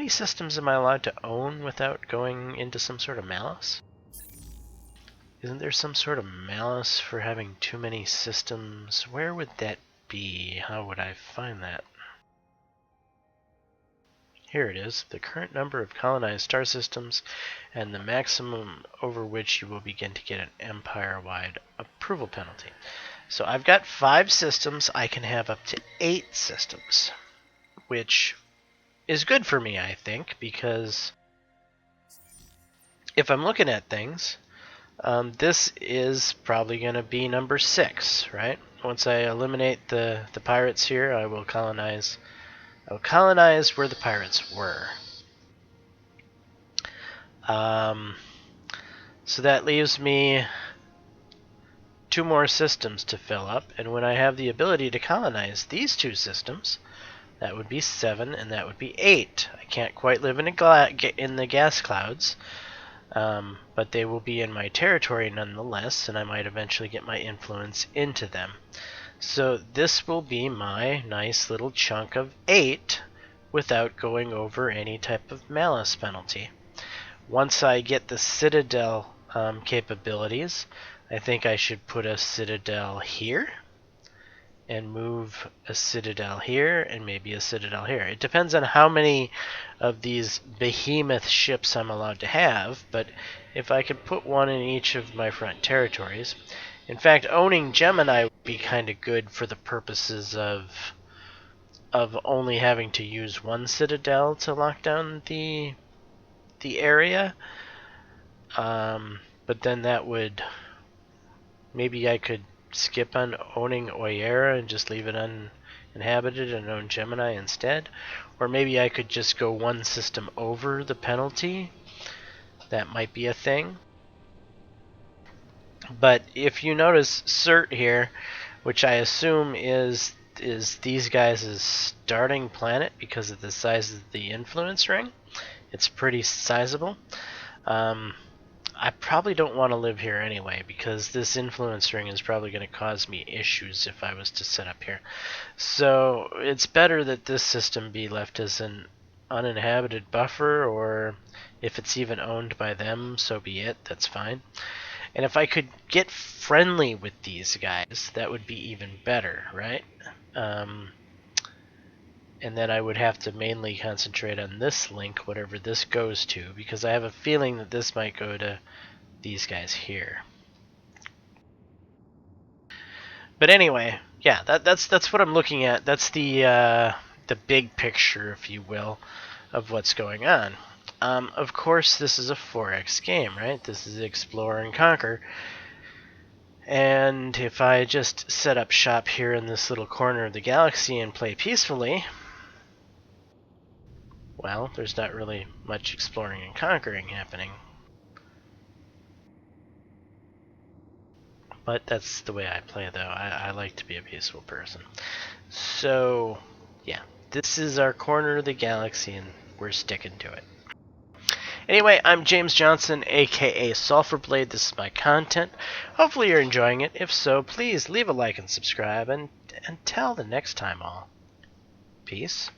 systems am I allowed to own without going into some sort of malice? Isn't there some sort of malice for having too many systems? Where would that be? How would I find that? Here it is, the current number of colonized star systems and the maximum over which you will begin to get an empire-wide approval penalty. So I've got 5 systems. I can have up to 8 systems, which is good for me, I think, because if I'm looking at things, this is probably going to be number 6, right? Once I eliminate the pirates here, I will colonize where the pirates were. So that leaves me 2 more systems to fill up, and when I have the ability to colonize these 2 systems, that would be 7 and that would be 8. I can't quite live in the gas clouds, but they will be in my territory nonetheless, and I might eventually get my influence into them. So this will be my nice little chunk of 8 without going over any type of malice penalty. Once I get the Citadel capabilities, I think I should put a Citadel here and move a Citadel here and maybe a Citadel here. It depends on how many of these behemoth ships I'm allowed to have, but if I could put one in each of my front territories. In fact, owning Gemini would be kind of good for the purposes of only having to use one Citadel to lock down the area. But then that would, maybe I could skip on owning Oyera and just leave it uninhabited and own Gemini instead. Or maybe I could just go one system over the penalty. That might be a thing. But if you notice Cert here, which I assume is these guys' starting planet because of the size of the influence ring, it's pretty sizable. I probably don't want to live here anyway because this influence ring is probably going to cause me issues if I was to set up here. So it's better that this system be left as an uninhabited buffer, or if it's even owned by them, so be it, that's fine. And if I could get friendly with these guys, that would be even better, right? And then I would have to mainly concentrate on this link, whatever this goes to, because I have a feeling that this might go to these guys here. But anyway, yeah, that's what I'm looking at. That's the big picture, if you will, of what's going on. Of course, this is a 4X game, right? This is Explore and Conquer. And if I just set up shop here in this little corner of the galaxy and play peacefully, well, there's not really much exploring and conquering happening. But that's the way I play, though. I like to be a peaceful person. So, yeah, this is our corner of the galaxy, and we're sticking to it. Anyway, I'm James Johnson, aka Sulfurblade. This is my content. Hopefully you're enjoying it. If so, please leave a like and subscribe, and until the next time all. Peace.